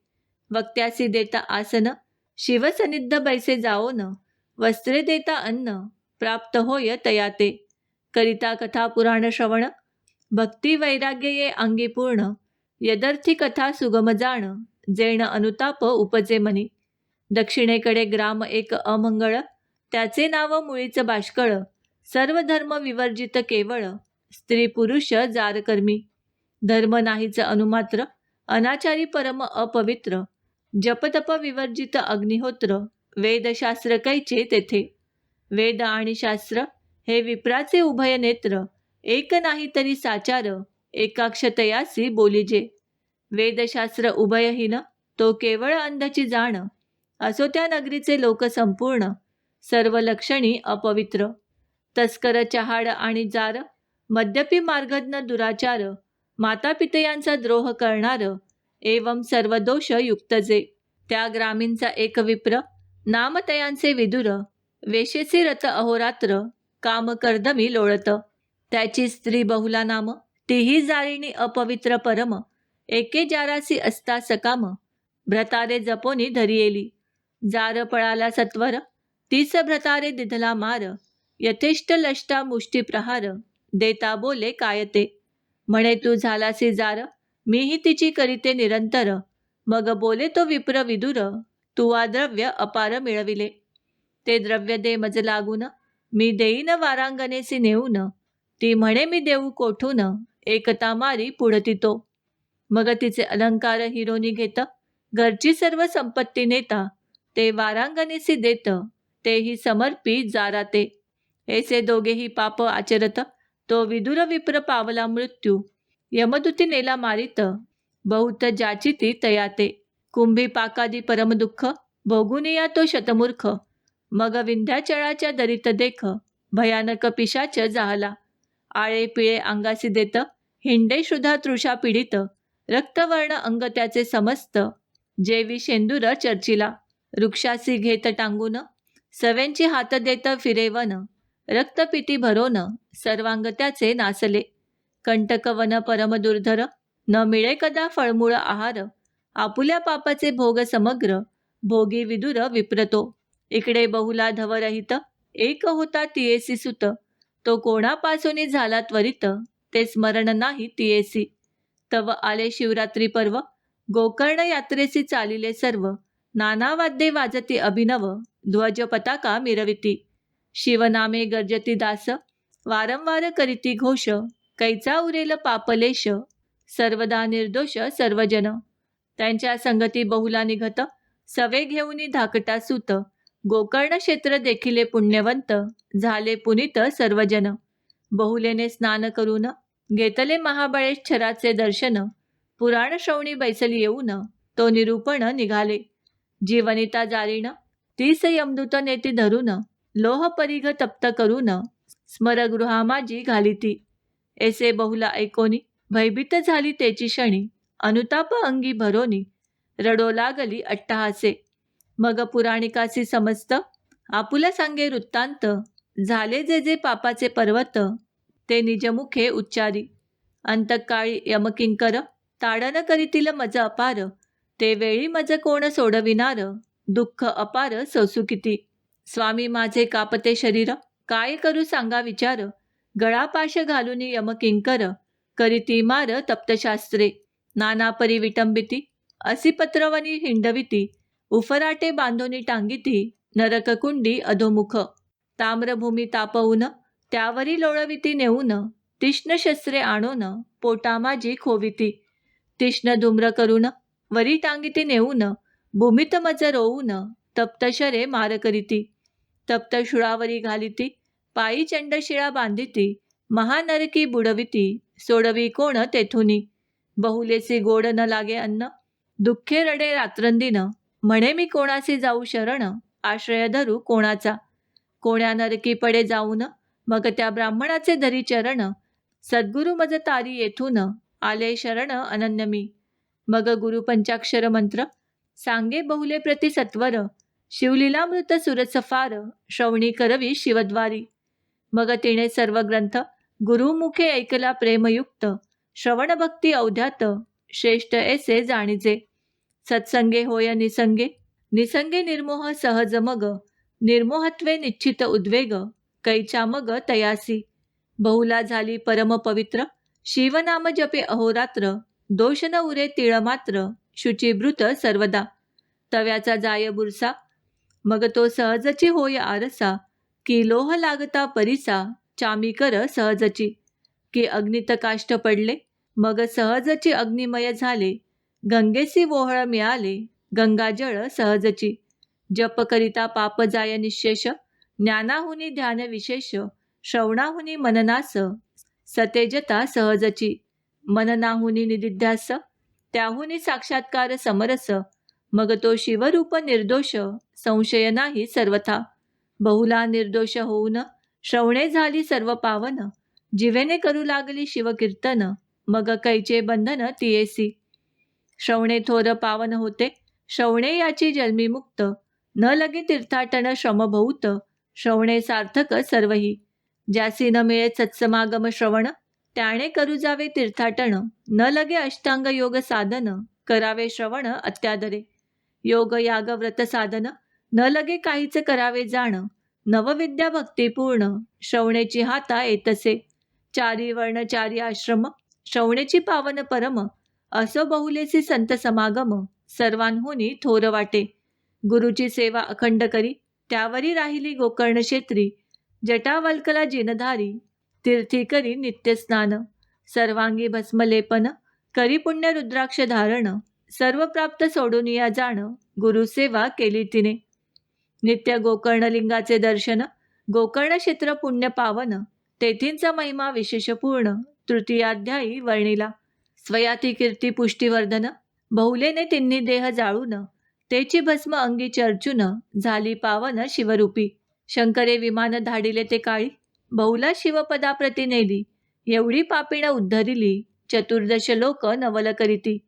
वक्त्यासी देता आसन, शिवसनिध बैसे जाओन. वस्त्रे देता अन्न, प्राप्त होय तयाते. करिता कथा पुराण श्रवण, भक्ती वैराग्य ये अंगी पूर्ण. यदर्थी कथा सुगम जाण, जेण अनुताप उपजे मनी. दक्षिणेकडे ग्राम एक अमंगळ, त्याचे नाव मुळीच बाष्कळ. सर्व धर्म विवर्जित केवळ, स्त्री पुरुष जारकर्मी. धर्म नाहीच अनुमात्र, अनाचारी परम अपवित्र. जपतप विवर्जित अग्निहोत्र, वेदशास्त्र कैचे तेथे. वेद आणि शास्त्र हे विप्राचे उभय नेत्र. एक नाही तरी साचार, एकाक्षतयासी बोलिजे. वेदशास्त्र उभयहीन, तो केवळ अंधची जाण. असो त्या नगरीचे लोक संपूर्ण, सर्व लक्षणी अपवित्र. तस्कर चहाड आणि जार, मद्यपी मार्गज्ञ दुराचार. मातापितयांचा द्रोह करणार, एवं सर्व दोष युक्त जे. त्या ग्रामीणचा एक विप्र, नाम तयांचे विदुर. वेशेचे रथ अहोरात्र, काम कर्दमी लोळत. त्याची स्त्री बहुला नाम, तीही जाळीणी अपवित्र परम. एके जारासी असता सकाम, भ्रतारे जपोनी धरियेली. जार पळाला सत्वर, तीच भ्रतारे दिधला मार. यथेष्ट लष्टा मुष्टी प्रहार, देता बोले काय ते. म्हणे तू झालासी जार, मीही तिची करीते निरंतर. मग बोले तो विप्र विदुर, तू आ द्रव्य अपार मिळविले. ते द्रव्य दे मज लागून, मी देईन वारांगणेसी नेऊन. ती म्हणे मी देऊ कोठून, एकता मारी पुढती तो. मग तिचे अलंकार हिरोनी घेत, घरची सर्व संपत्ती नेता. ते वारांगणेसी देत, तेही समर्पी जाराते. ऐसे दोघेही पाप आचरत, तो विदुर विप्र पावला मृत्यू. यमदूती नेला मारित, बहुत जाचिती तयाते. कुंभी पाकादी परमदुःख, भोगुनिया तो शतमूर्ख. मग विंध्याचळाच्या दरीत देख, भयानक पिशाच जाहला. आळे पिळे अंगासी देत, हिंडे शुद्धा तृषा पीडित. रक्तवर्ण अंग त्याचे समस्त, जेवी शेंदूर चर्चिला. वृक्षासी घेत टांगून, सव्यांची हात देत फिरेवन. रक्तपिती भरोन, सर्वांग त्याचे नासले. कंटकवन परम दुर्धर, न मिळे कदा फळमूळ आहार. आपुल्या पापाचे भोग समग्र, भोगी विदुर विप्रतो. इकडे बहुला धवरहित, एक होता तियेसी सुत. तो कोणापासून झाला त्वरित, ते स्मरण नाही तियेसी. तव आले शिवरात्री पर्व, गोकर्ण यात्रेसी चालिले सर्व. नाना वाद्ये वाजती अभिनव, ध्वज पताका मिरविती. शिवनामे गर्जती दास, वारंवार करीती घोष. कैचा उरेल पापलेश, सर्वदा निर्दोष सर्वजन. त्यांच्या संगती बहुला निघत, सवे घेऊनी धाकटा सूत. गोकर्ण क्षेत्र देखिले पुण्यवंत, झाले पुनीत सर्वजन. बहुलेने स्नान करून, घेतले महाबळेश्वराचे दर्शन. पुराण श्रवणी बैसली येऊन, तो निरूपण निघाले. जीवनिता जारीण, 30 यमदूत नेती धरून. लोह परिघ तप्त करून, स्मरगृहा माझी घालिती. ऐसे बहुला ऐकोनी, भयभीत झाली तेची क्षणी. अनुताप अंगी भरोनी, रडो लागली अट्टहासे. मग पुराणिकासी समस्त, आपुला सांगे वृत्तांत. झाले जे जे पापाचे पर्वत, ते निजमुखे उच्चारी. अंतकाळी यमकिंकर, ताडन करीतील मज अपार. ते वेळी मज कोण सोडविनार, दुःख अपार सोसू किती. स्वामी माझे कापते शरीर, काय करू सांगा विचार. गळापाश घालून यमकिंकर, करीती मार तप्तशास्त्रे. नाना परी विटंबिती, असी पत्रवनी हिंडविती. उफराटे बांधोनी टांगिती, नरककुंडी अधोमुख. ताम्रभूमी तापवून, त्यावरी लोळविती नेऊन. तीक्ष्ण शस्त्रे आणून, पोटा माझी खोविती. तीक्ष्ण धूम्र करून, वरी टांगिती नेऊन. भूमीत मज रोवून, तप्त शरे मार करीती. तप्त शूळावरी घालिती, पायी चंडशिळा बांधिती. महानरकी बुडविती, सोडवी कोण तेथुनी. बहुलेसी गोड न लागे अन्न, दुःखे रडे रात्रंदिन. म्हणे मी कोणासी जाऊ शरण, आश्रय धरू कोणाचा. कोण्या नरकी पडे जाऊन, मग त्या ब्राह्मणाचे धरी चरण. सद्गुरु मज तारी येथून, आले शरण अनन्य मी. मग गुरु पंचाक्षर मंत्र, सांगे बहुले प्रति सत्वर. शिवलीलामृत सुरसफार, श्रवणी करवी शिवद्वारी. मग तिने सर्व ग्रंथ, गुरुमुखे ऐकला प्रेमयुक्त. श्रवण भक्ती अवध्यात, श्रेष्ठ ऐसे जाणीजे. सत्संगे होय निसंगे, निसंगे निर्मोह सहज मग. निर्मोहत्वे निश्चित उद्वेग, कैच्या मग तयासी. बहुला झाली परम पवित्र, शिवनाम जपे अहोरात्र. दोष न उरे तिळ मात्र, शुचिभृत सर्वदा. तव्याचा जाय बुरसा, मग तो सहजची होय आरसा. की लोह लागता परिसा, चामीकर सहजची. की अग्नित काष्ट पडले, मग सहजची अग्निमय झाले. गंगेसी वोहळ मिळाले, गंगाजळ सहजची. जप करिता पाप जाय निशेष, ज्ञानाहुनी ध्यान विशेष. श्रवणाहुनी मननास, सतेजता सहजची. मननाहुनी निदिध्यास, त्याहुनी साक्षात्कार समरस. मग तो शिवरूप निर्दोष, संशय नाही सर्वथा. बहुला निर्दोष होऊन, श्रवणे झाली सर्व पावन. जिवेने करू लागली शिवकीर्तन, मग कैचे बंधन तियेसी. श्रवणे थोर पावन होते, श्रवणे याची जन्मी मुक्त. न लगे तीर्थाटन श्रम बहुत, श्रवणे सार्थक सर्वही. ज्यासी न मिळे सत्समागम श्रवण, त्याने करू जावे तीर्थाटन. न लगे अष्टांग योग साधन, करावे श्रवण अत्यादरे. योग याग व्रत साधन, न लगे काहीच करावे जाण. नवविद्या भक्तिपूर्ण, श्रवणेची हाता येतसे. चारी वर्ण चारी आश्रम, श्रवणेची पावन परम. असो बहुलेसी संत समागम, सर्वांहुनी थोर वाटे. गुरुची सेवा अखंड करी, त्यावरी राहिली गोकर्ण क्षेत्री. जटावल्कला जिनधारी, तीर्थी करी नित्य स्नान. सर्वांगी भस्मलेपन, करी पुण्य रुद्राक्ष धारण. सर्व प्राप्त सोडून या जाण, गुरुसेवा केली तिने. नित्य गोकर्णलिंगाचे दर्शन, गोकर्ण क्षेत्र पुण्य पावन. तेथींचा महिमा विशेषपूर्ण, तृतीयाध्यायी वर्णिला. स्वयाती कीर्ती पुष्टीवर्धन, बहुलेने तिन्ही देह जाळून. तेची भस्म अंगी चर्चून, झाली पावन शिवरूपी. शंकरे विमान धाडिले ते काळी, बहुला शिवपदाप्रती नेली. एवढी पापीण उद्धरिली, चतुर्दश लोक नवल करीती.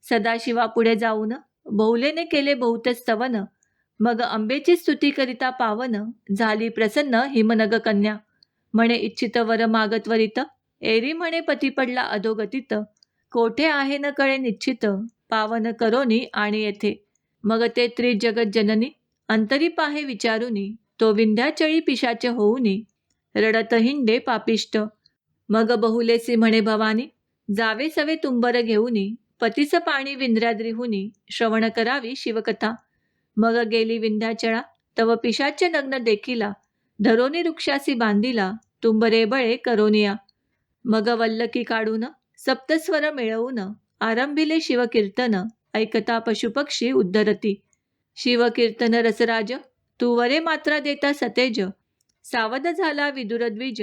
सदाशिवा पुढे जाऊन, बहुलेने केले बहुत स्तवन. मग अंबेची स्तुती करिता पावन, झाली प्रसन्न हिमनग कन्या. म्हणे इच्छित वर मागत्वरित, एरी म्हणे पती पडला अधोगतीत. कोठे आहे न कळे निश्चित, पावन करोनी आणि येथे. मग ते त्रिजगत जननी अंतरी पाहे विचारुनी, तो विंध्याचळी पिशाच होऊनी, रडत हिंडे पापिष्ट. मग बहुलेसी म्हणे भवानी, जावे सवे तुंबर घेऊनी, पतीस पाणी विंध्याद्रिहुनी, श्रवण करावी शिवकथा. मग गेली विंध्याचळा, तव पिशाच नग्न देखिला, धरोनी वृक्षासी बांधिला, तुंबरे बळे करोनिया. मग वल्लकी काढून सप्तस्वर मिळवून, आरंभिले शिवकीर्तन, ऐकता पशुपक्षी उद्धरती. शिवकीर्तन रसराज, तुवरे मात्रा देता सतेज, सावध झाला विदुरद्विज,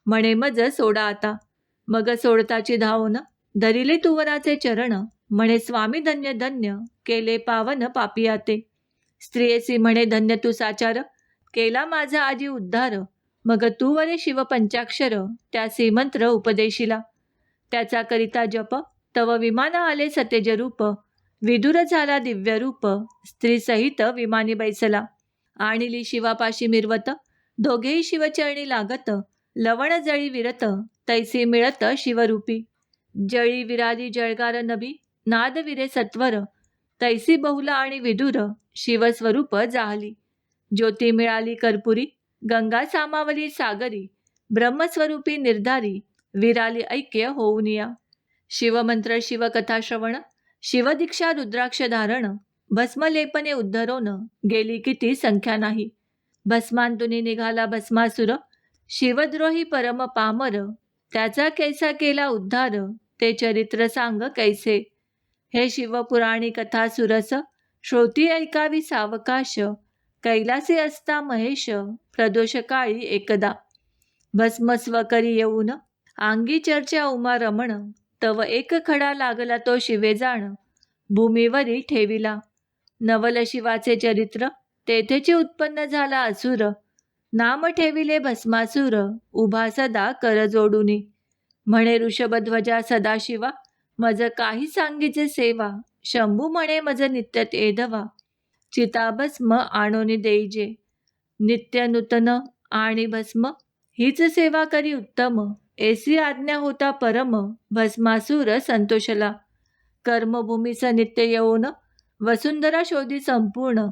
म्हणे मज सोडा आता. मग सोडताची धावून, धरिले तुवराचे चरण, म्हणे स्वामी धन्य धन्य, केले पावन पापियाते. स्त्रियेसी म्हणे धन्य तू साचार, केला माझा आजी उद्धार. मग तुवरे शिव पंचाक्षर, त्यासी मंत्र उपदेशिला. त्याचा करिता जप, तव विमान आले सतेज रूप, विदुर झाला दिव्य रूप, स्त्री सहित विमानी बैसला. आणिली शिवापाशी मिरवत, दोघेही शिवचरणी लागत, लवण जळी विरत, तैसी मिळत शिवरूपी. जळी विराली जळगार नभी, नाद विरे सत्वर, तैसी बहुला आणि विदुर, शिवस्वरूप जाहली. ज्योती मिळाली कर्पुरी, गंगा सामावली सागरी, ब्रह्मस्वरूपी निर्धारी, विराली ऐक्य होऊनिया. शिवमंत्र शिवकथा श्रवण, शिवदीक्षा रुद्राक्ष धारण, भस्मलेपने उद्धरोन, गेली किती संख्या नाही. भस्मांतुनी निघाला भस्मासुर, शिवद्रोही परम पामर, त्याचा कैसा केला उद्धार, ते चरित्र सांग कैसे. हे शिवपुराणी कथा सुरस, श्रोती ऐकावी सावकाश, कैलासी असता महेश, प्रदोष काळी एकदा. भस्म स्वकरी येऊन, अंगी चर्चा उमा रमण, तव एक खडा लागला तो शिवे जाण, भूमीवरी ठेविला. नवल शिवाचे चरित्र, तेथेची उत्पन्न झाला असुर, नाम ठेविले भस्मासुर, उभा सदा कर जोडुनी. म्हणे ऋषभध्वजा सदाशिवा, मज काही सांगीचे सेवा, शंभू म्हणे मज नित्य तेधवा, चिताभस्म आणोनी देईजे. नित्य नूतन आणि भस्म, हीच सेवा करी उत्तम, ऐसी आज्ञा होता परम, भस्मासुर संतोषला. कर्मभूमीस नित्य येऊन, वसुंधरा शोधी संपूर्ण,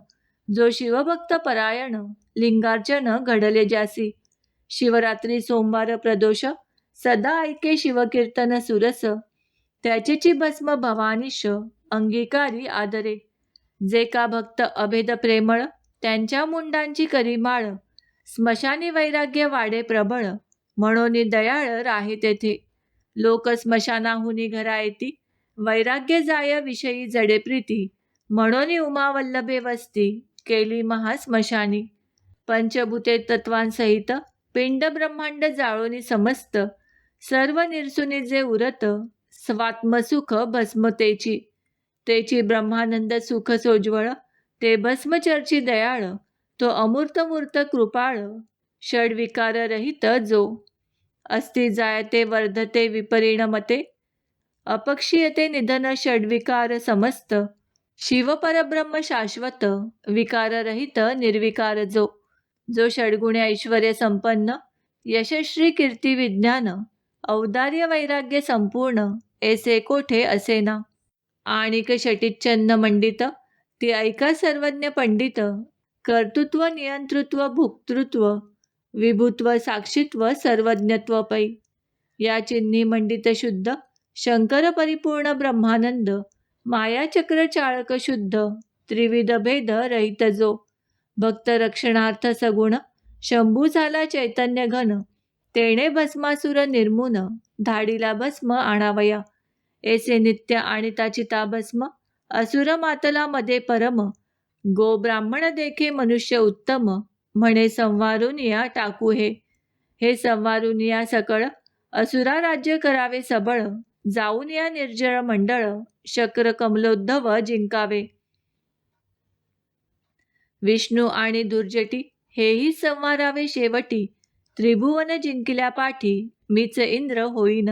जो शिवभक्त परायण, लिंगार्चन घडले जासी. शिवरात्री सोमवार प्रदोष, सदा ऐके शिवकीर्तन सुरस, त्याचेची भस्म भवानीश, अंगीकारी आदरे. जे का भक्त अभेद प्रेमळ, त्यांच्या मुंडांची करी माळ, स्मशानी वैराग्य वाढे प्रबळ, म्हणून दयाळ राहे तेथे. लोक स्मशानाहुनी घरा येती, वैराग्य जाय विषयी जडे प्रीती, म्हणून उमावल्लभे वस्ती, केली महास्मशानी. पंचभूते तत्वांसहित, पिंड ब्रह्मांड जाळोनी समस्त, सर्व निरसुनी जे उरत, स्वात्मसुख भस्मतेची. तेची ब्रह्मानंद सुख सोज्वळ, ते भस्मचर्ची दयाळ, तो अमूर्त मूर्त कृपाळ, षड्विकार रहित जो. अस्ति जायते वर्धते विपरिणमते, अपक्षीयते निधन षड्विकार समस्त, शिव परब्रह्म शाश्वत, विकार रहित निर्विकार जो. जो षड्गुणे ऐश्वर्य संपन्न, यशश्री कीर्ती विज्ञान, औदार्य वैराग्य संपूर्ण, ऐसे कोठे असेना. आणिक षटिच्छन्न मंडित, ती ऐका सर्वज्ञ पंडित, कर्तृत्व नियंतृत्व भुक्तृत्व, विभुत्व साक्षित्व सर्वज्ञत्व पै. या चिन्ही मंडित शुद्ध, शंकर परिपूर्ण ब्रह्मानंद, मायाचक्र चाळक शुद्ध, त्रिविध भेद रहित जो. भक्त रक्षणार्थ सगुण, शंभू झाला चैतन्य घन, तेणे भस्मासुर निर्मून, धाडीला भस्म आणावया. ऐसे नित्य आणिता चिताभस्म, असुर मातला मध्ये परम, गो ब्राह्मण देखे मनुष्य उत्तम, म्हणे संवारुनिया टाकू हे. हे संवारुनिया सकळ, असुरा राज्य करावे सबळ, जाऊन या निर्जळ मंडळ, शक्र कमलोद्धव जिंकावे. विष्णू आणि दुर्जटी, हेही संवारावे शेवटी, त्रिभुवन जिंकल्या पाठी, मीच इंद्र होईन.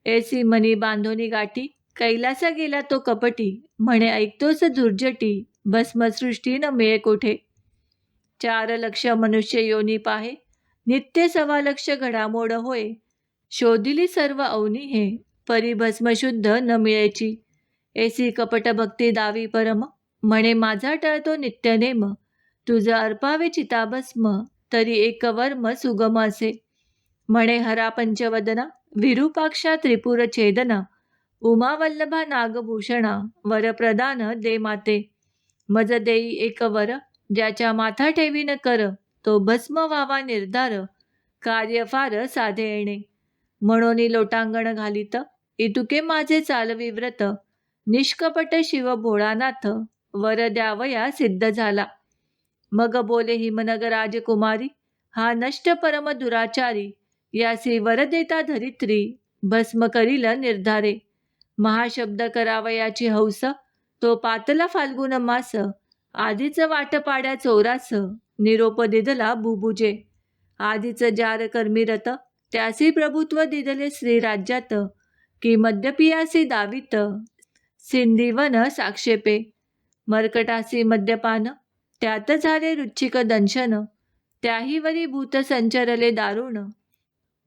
ऐसी मनी बांधोनी गाठी, कैलासा गेला तो कपटी, म्हणे ऐकतोस दुर्जटी, भस्मसृष्टी न मिळे कोठे. 4 लक्ष मनुष्य योनी पाहे, नित्य 1.25 लक्ष घडामोड होय, शोधिली सर्व अवनी हे, परी भस्म शुद्ध न मिळेची. ऐसी कपट भक्ती दावी परम, म्हणे माझा टळतो नित्यनेम. तुझं अर्पावे चिताभस्म, तरी एक वर्म सुगम असे. म्हणे हरा पंचवदना, विरूपाक्षा त्रिपुर छेदना. उमावल्लभा नागभूषणा, वरप्रदान दे माते. मज देई एक वर, ज्याच्या माथा ठेवीन कर. तो भस्म व्हावा निर्धार, कार्य फार साधे येणे. म्हणून लोटांगण घालित, इतुके माझे चालवी व्रत. निष्कपट शिव भोळानाथ, वर द्यावया सिद्ध झाला. मग बोले हिमनग राजकुमारी, हा नष्ट परम दुराचारी. यासी वर देता धरित्री, भस्म करील निर्धारे. महाशब्द करावयाची हौस, तो पातला फाल्गुन मास. आधीच वाट पाड्या चोरास, निरोप दिदला बुबुजे. आधीच जार कर्मीरत, त्यासी प्रभुत्व दिदले श्रीराज्यात. की मद्यपियासी दावित, सिंधीवन साक्षेपे. मर्कटासी मद्यपान, त्यात झाले रुच्छिक दंशन. त्याहीवरी भूत संचरले दारुण,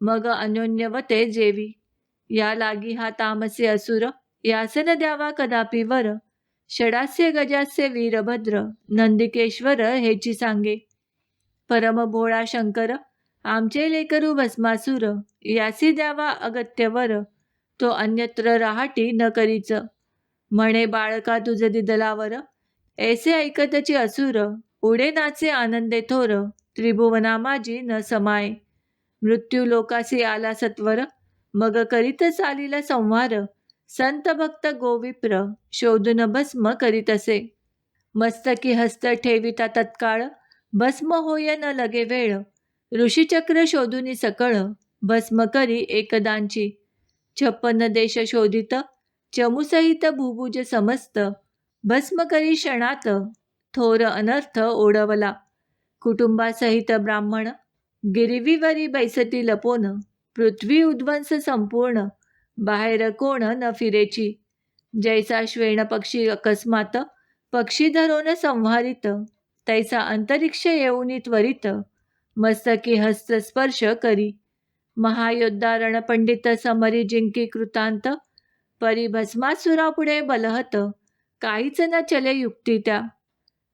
मग अन्योन्यवते जेवी. या लागी हा तामसी असुर, यासन द्यावा कदापि वर. षडास्य गजास्य वीरभद्र, नंदिकेश्वर हेची सांगे. परम भोळा शंकर, आमचे लेकरू भस्मासुर. यासी द्यावा अगत्य वर, तो अन्यत्र राहाटी न करीच. म्हणे बाळका तुझ दिदलावर, ऐसे ऐकतची असुर. उडे नाचे आनंदे थोर, त्रिभुवना माझी न समाये. मृत्यू लोकासी आला सत्वर, मग करीत चालीला संहार. संत भक्त गोविप्र, शोधून भस्म करीत असे. मस्तकी हस्त ठेविता तत्काळ, भस्म होय न लगे वेळ. ऋषीचक्र शोधुनी सकळ, भस्म करी एकदांची. 56 देश शोधित, चमूसहित भुभुज समस्त. भस्म करी क्षणात, थोर अनर्थ ओढवला. कुटुंबासहित ब्राह्मण, गिरिवीवरी बैसती लपोन. पृथ्वी उद्ध्वंस संपूर्ण, बाहेर कोण न फिरेची. जैसा श्वेण पक्षी अकस्मात, पक्षी धरोन संहारित. तैसा अंतरिक्ष येऊनी त्वरित, मस्तकी हस्त स्पर्श करी. महायोद्धा रणपंडित समरी जिंकी कृतांत. परी भस्मासुरापुढे बलहत, काहीच न चले युक्ती त्या.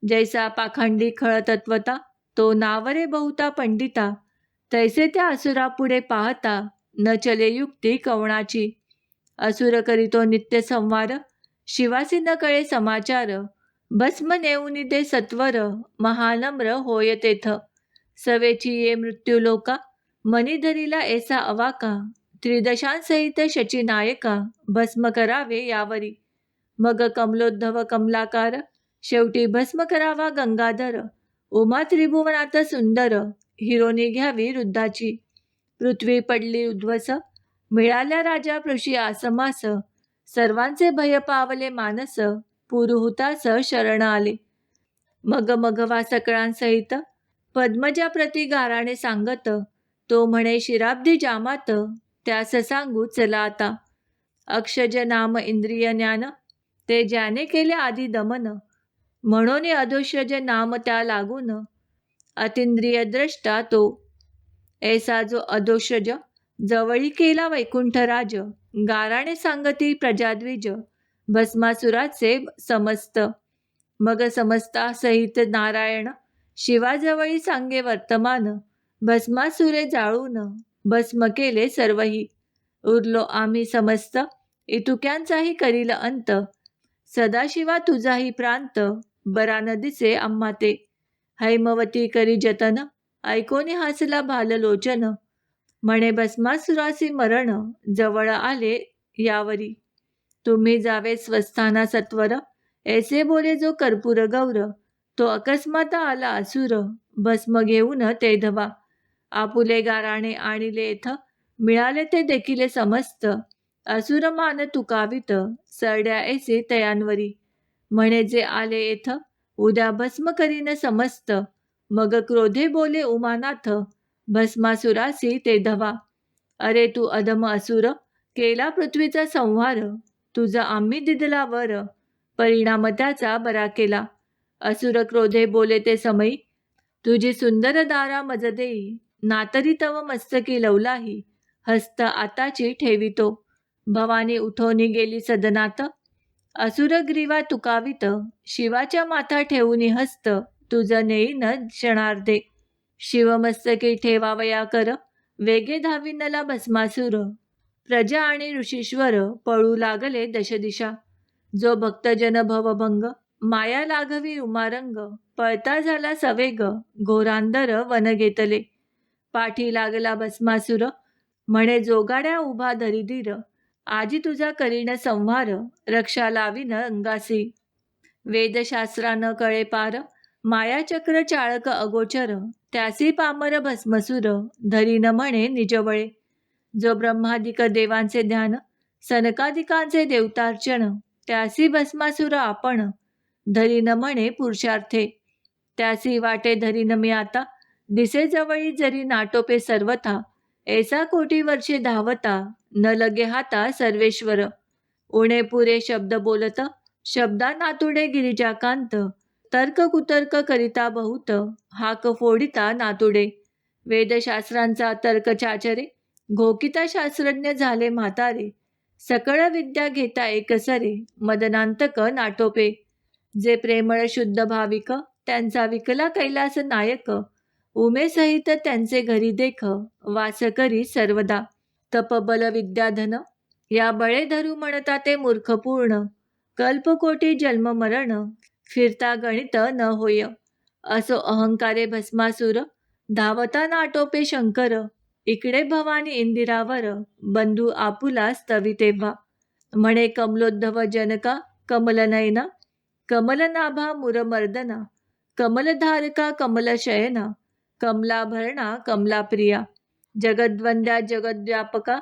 जैसा पाखंडी खळतत्वता, तो नावरे बहुता पंडिता. तैसे त्या असुरापुढे पाहता, न चले युक्ती कवणाची. असुर करीतो नित्य संवार, शिवासी न कळे समाचार. भस्म नेऊनी दे सत्वर, महानम्र होय तेथ. सवेची ये मृत्यू लोका, मनी धरिला ऐसा अवाका. त्रिदशांसहित शची नायका, भस्म करावे यावरी. मग कमलोद्धव कमलाकार, शेवटी भस्म करावा गंगाधर. उमा त्रिभुवनात सुंदर, हिरोनी घ्यावी रुद्धाची. पृथ्वी पडली उद्ध्वस, मिळाल्या राजा पृषी आसमास. सर्वांचे भय पावले मानस, पुरुहुतास शरण आले. मग मघवा सकळांसहित, पद्मजा प्रति गाराने सांगत. तो म्हणे शिराब्दी जामात, त्यास सांगू चला आता. अक्षज नाम इंद्रिय ज्ञान, ते ज्याने केले आधी दमन. म्हणून अधोषज नाम त्या लागून, अतिंद्रिय द्रष्टा तो. ऐसा जो अधोषज, जवळी केला वैकुंठराज. गाराणे सांगती प्रजाद्विज, भस्मासुराचे समस्त. मग समस्तासहित नारायण, शिवाजवळी सांगे वर्तमान. भस्मासुरे जाळून, भस्म केले सर्वही. उरलो आम्ही समस्त, इतुक्यांचाही करील अंत. सदाशिवा तुझाही प्रांत, बरा न दिसे आम्हा ते. हैमवती करी जतन, ऐकोनी हसला भाललोचन. म्हणे भस्मासुरासी मरण, जवळ आले यावरी. तुम्ही जावे स्वस्थाना सत्वर, ऐसे बोले जो कर्पूर गौर. तो अकस्मात आला असुर, भस्म घेऊन ते धवा. आपुले गाराणे आणिले येथ, मिळाले ते देखील समस्त. असुर मान तुकावित, सरड्या ऐसे तयांवरी. म्हणे जे आले येथ, उद्या भस्म करीन समस्त. मग क्रोधे बोले उमानाथ, भस्मासुरासी ते धवा. अरे तू अधम असुर, केला पृथ्वीचा संहार. तुझा आम्ही दिदला वर, परिणाम त्याचा बरा केला. असुर क्रोधे बोले ते समयी, तुझी सुंदर दारा मज देई. नातरी तव मस्तकी लवलाही, हस्त आताची ठेवितो. भवानी उठोनी गेली सदनात, असुरग्रीवा तुकावित, शिवाच्या माथा ठेवूनी हस्त, तुझ नेईन क्षणार्धे. शिवमस्तकी ठेवावया कर, वेगे धाविनला भस्मासुर. प्रजा आणि ऋषीश्वर, पळू लागले दशदिशा. जो भक्तजन भवभंग, माया लाघवी उमारंग. पळता झाला सवेग, घोरांदर वन घेतले. पाठी लागला भस्मासुर, म्हणे जोगाड्या उभा धरिधीर. आजी तुझा करीन संहार, रक्षा लावीन अंगासी. वेदशास्त्रा न कळे पार, मायाचक्र चाळक अगोचर. त्यासी पामर भस्मसुर, धरीन म्हणे निजबळे. जो ब्रह्मादिक देवांचे ध्यान, सनकादिकांचे देवतार्चन. त्यासी भस्मासुर आपण, धरीन म्हणे पुरुषार्थे. त्यासी वाटे धरीन मी आता, दिसे जवळी जरी नाटोपे सर्वथा. ऐसा कोटी वर्षे धावता, न लगे हाता सर्वेश्वर. उणे पुरे शब्द बोलत, शब्दा नातुडे गिरिजाकांत. तर्क कुतर्क करिता बहुत, हाक फोडिता नातुडे. वेदशास्त्रांचा तर्क चाचरे, घोकिता शास्त्रज्ञ झाले म्हातारे. सकळ विद्या घेता एकसरे, मदनांतक नाटोपे. जे प्रेमळ शुद्ध भाविक, त्यांचा विकला कैलास नायक. उमेसहित त्यांचे घरी देख, वास करी सर्वदा. तपबल विद्याधन, या बळे धरू म्हणता ते मूर्खपूर्ण. कल्पकोटी जन्म मरण, फिरता गणित न होय. असो अहंकारे भस्मासुर, धावता नाटोपे शंकर. इकडे भवानी इंदिरावर, बंधू आपुला स्तवी तेव्हा. म्हणे कमलोद्धव जनका, कमलनयना. कमलनाभा मुरमर्दना, कमलधारका कमलशयना. कमलाभरणा कमलाप्रिया, जगद्वंद्या जगद्व्यापका.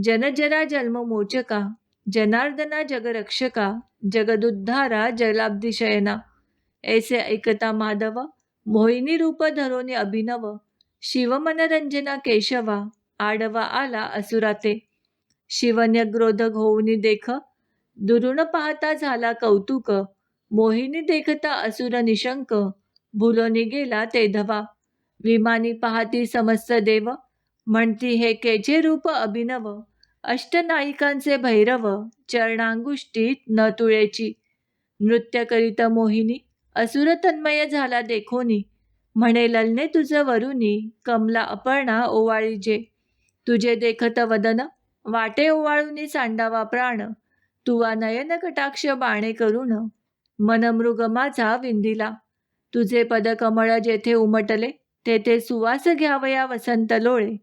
जनजरा जन्ममोचका, जनार्दना जगरक्षका. जगदुद्धारा जलाब्धिशयना. ऐसे ऐकता माधव, मोहिनी रूप धरोनी अभिनव. शिवमनरंजना केशवा, आडवा आला असुराते. शिवन्यग्रोधक होऊनी देख, दुरुण पाहता झाला कौतुक. मोहिनी देखता असुर निशंक, भुलोनी गेला ते धवा. विमानी पाहती समस्त देव, म्हणती हे केचे रूप अभिनव. अष्टनायिकांचे भैरव, चरणांगुष्टी न तुळेची. नृत्य करीत मोहिनी, असुर तन्मय झाला देखोनी. म्हणे ललने तुझ वरुनी, कमला अपर्णा ओवाळीजे. तुझे देखत वदन, वाटे ओवाळूनी सांडावा प्राण. तुवा नयन कटाक्ष बाणे करून, मनमृग माझा विंदिला. तुझे पदकमळ जेथे उमटले, तेथे सुवास घ्यावया वसंत लोळे.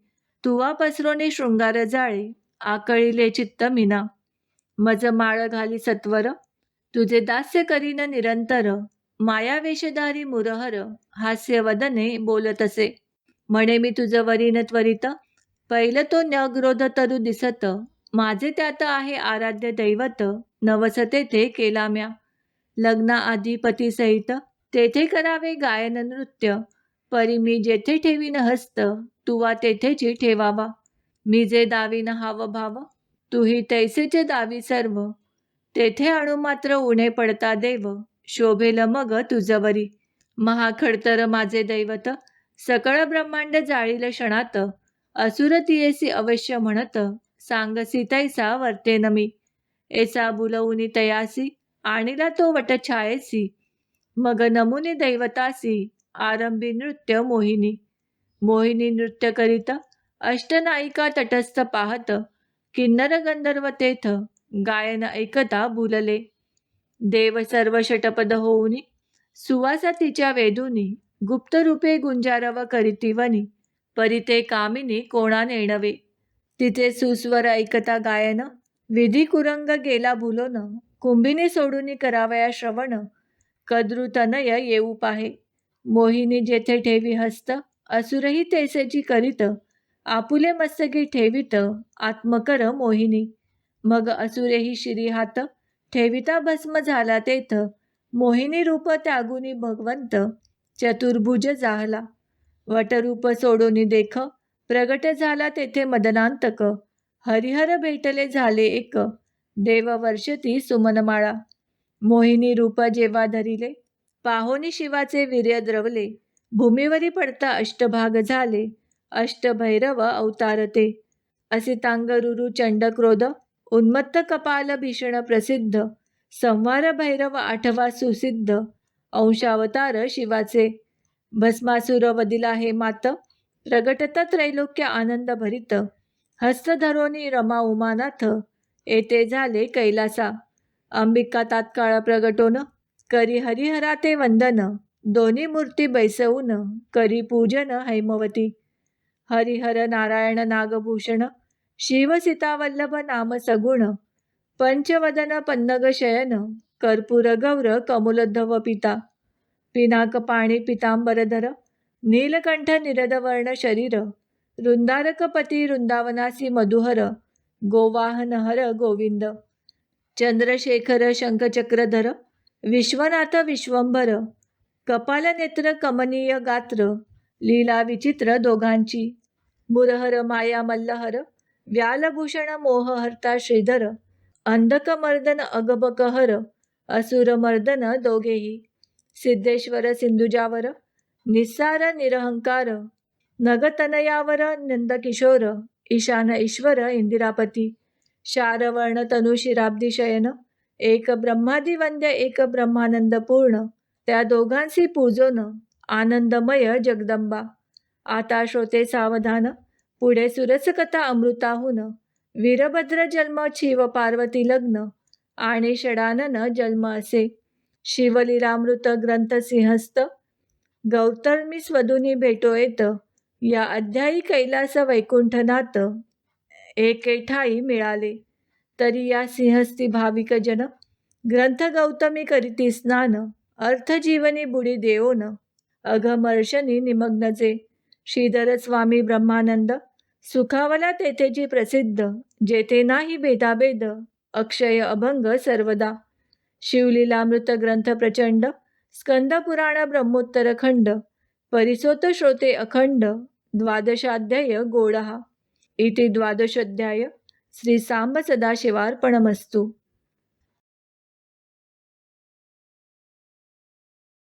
तुवा पसरोने शृंगार जाळे, आकळीले चित्त मीना. मज माळ घाली सत्वर, तुझे दास्य करीन निरंतर. मायावेशधारी मुरहर, हास्य वदने बोलतसे. म्हणे मी तुझ वरीन त्वरित, पैल तो न्यग्रोध तरु दिसत. माझे त्यात आहे आराध्य दैवत, नवस तेथे केला म्या. लग्ना आधी पती सहित, तेथे करावे गायन नृत्य. परी मी जेथे ठेवीन हस्त, तुवा तेथेची ठेवावा. मी जे दावीन हावभाव, तुही तैसेचे दावी सर्व. तेथे अणु मात्र उणे पडता देव, शोभेल मग तुझवरी. महाखडतर माझे दैवत, सकळ ब्रह्मांड जाळील क्षणात. असुर तियेसी अवश्य म्हणत, सांगसी तैसा वर्तेन मी. ऐसा बुलवुनी तयासी, आणिला तो वटछायेसी. मग नमुनी दैवतासी, आरंभी नृत्य मोहिनी. मोहिनी नृत्य करीत, अष्टनायिका तटस्थ पाहत. किन्नर गंधर्व तेथ, गायन ऐकता भुलले. देव सर्व षटपद होऊनी, सुवासा तिच्या वेदुनी. गुप्त रूपे गुंजारव करीती वनी, परिते कामिनी कोणा नेणवे. तिथे सुस्वर ऐकता गायन, विधी कुरंग गेला भुलोन. कुंभिनी सोडूनी करावया श्रवण, कद्रुतनय येऊ पाहे. मोहिनी जेथे ठेवी हस्त, असुरही तेसेची करीत. आपुले मस्तकी ठेवीत, आत्मकर मोहिनी. मग असुरेही शिरी हात, ठेविता भस्म झाला तेथ. मोहिनी रूप त्यागुनी भगवंत, चतुर्भुज जाहला. वटरूप सोडूनी देख, प्रगट झाला तेथे मदनांतक. हरिहर भेटले झाले एक, देव वर्षती सुमनमाळा. मोहिनी रूप जेव्हा धरिले, पाहोनी शिवाचे वीर्य द्रवले. भूमीवरी पडता अष्टभाग झाले, अष्टभैरव अवतारते. असितांग रुरु चंड क्रोध, उन्मत्त कपाल भीषण प्रसिद्ध. संहार भैरव आठवा सुसिद्ध अंशावतार शिवाचे. भस्मासुर वदिला हे मात प्रगटत त्रैलोक्य आनंद भरित. हस्त धरोनी रमा उमानाथ येथे झाले कैलासा. अंबिका तात्काळ प्रगटोन करी हरिहरा ते वंदन. दोन्ही मूर्ती बैसवून करी पूजन हैमवती. हरिहर नारायण नागभूषण शिव सीतावल्लभ नाम सगुण. पंचवदन पन्नग शयन कर्पूर गौर कमुलोद्धव पिता. पिनाक पाणी पितांबरधर नीलकंठ निरदवर्ण शरीर. वृंदारकपती वृंदावनासी मधुहर गोवाहन हर गोविंद. चंद्रशेखर शंखचक्रधर विश्वनाथ विश्वंभर. कपाल नेत्र कमनीय गात्र लीला विचित्र दोघांची. मुरहर माया मल्लहर व्यालभूषण मोहहर्ता श्रीधर. अंधकमर्दन अगबकहर असुरमर्दन दोघेही. सिद्धेश्वर सिंधुजावर निस्सार निरहंकार. नगतनयावर नंदकिशोर ईशान ईश्वर इंदिरापती. शारवर्ण तनु शिराब्दी शयन एक ब्रह्मादि वंद्य एक ब्रह्मानंद पूर्ण. त्या दोघांसी पूजोन आनंदमय जगदंबा. आता श्रोते सावधान पुढे सुरस कथा अमृताहून. वीरभद्र जन्म शिव पार्वती लग्न आणि षडानन जन्म असे. शिवलीलामृत ग्रंथ सिंहस्थ गौतमी स्वधुनी भेटो येत. या अध्यायी कैलास वैकुंठनाथ एके ठाई मिळाले. तरी या सिंहस्थी भाविक जन ग्रंथ गौतमी करीती स्नान. अर्थजीवनी बुडी देओन अघमर्षणी निमग्नचे. श्रीधर स्वामी ब्रह्मानंद सुखावला तेथेची प्रसिद्ध. जेथे नाही भेदाभेद अक्षय अभंग सर्वदा. शिवलीलामृत ग्रंथ प्रचंड स्कंद पुराण ब्रह्मोत्तर खंड. परिसोत श्रोते अखंड द्वादशाध्याय गोडहा. इति द्वादशोध्याय. श्री सांब सदाशिवार्पणमस्तु.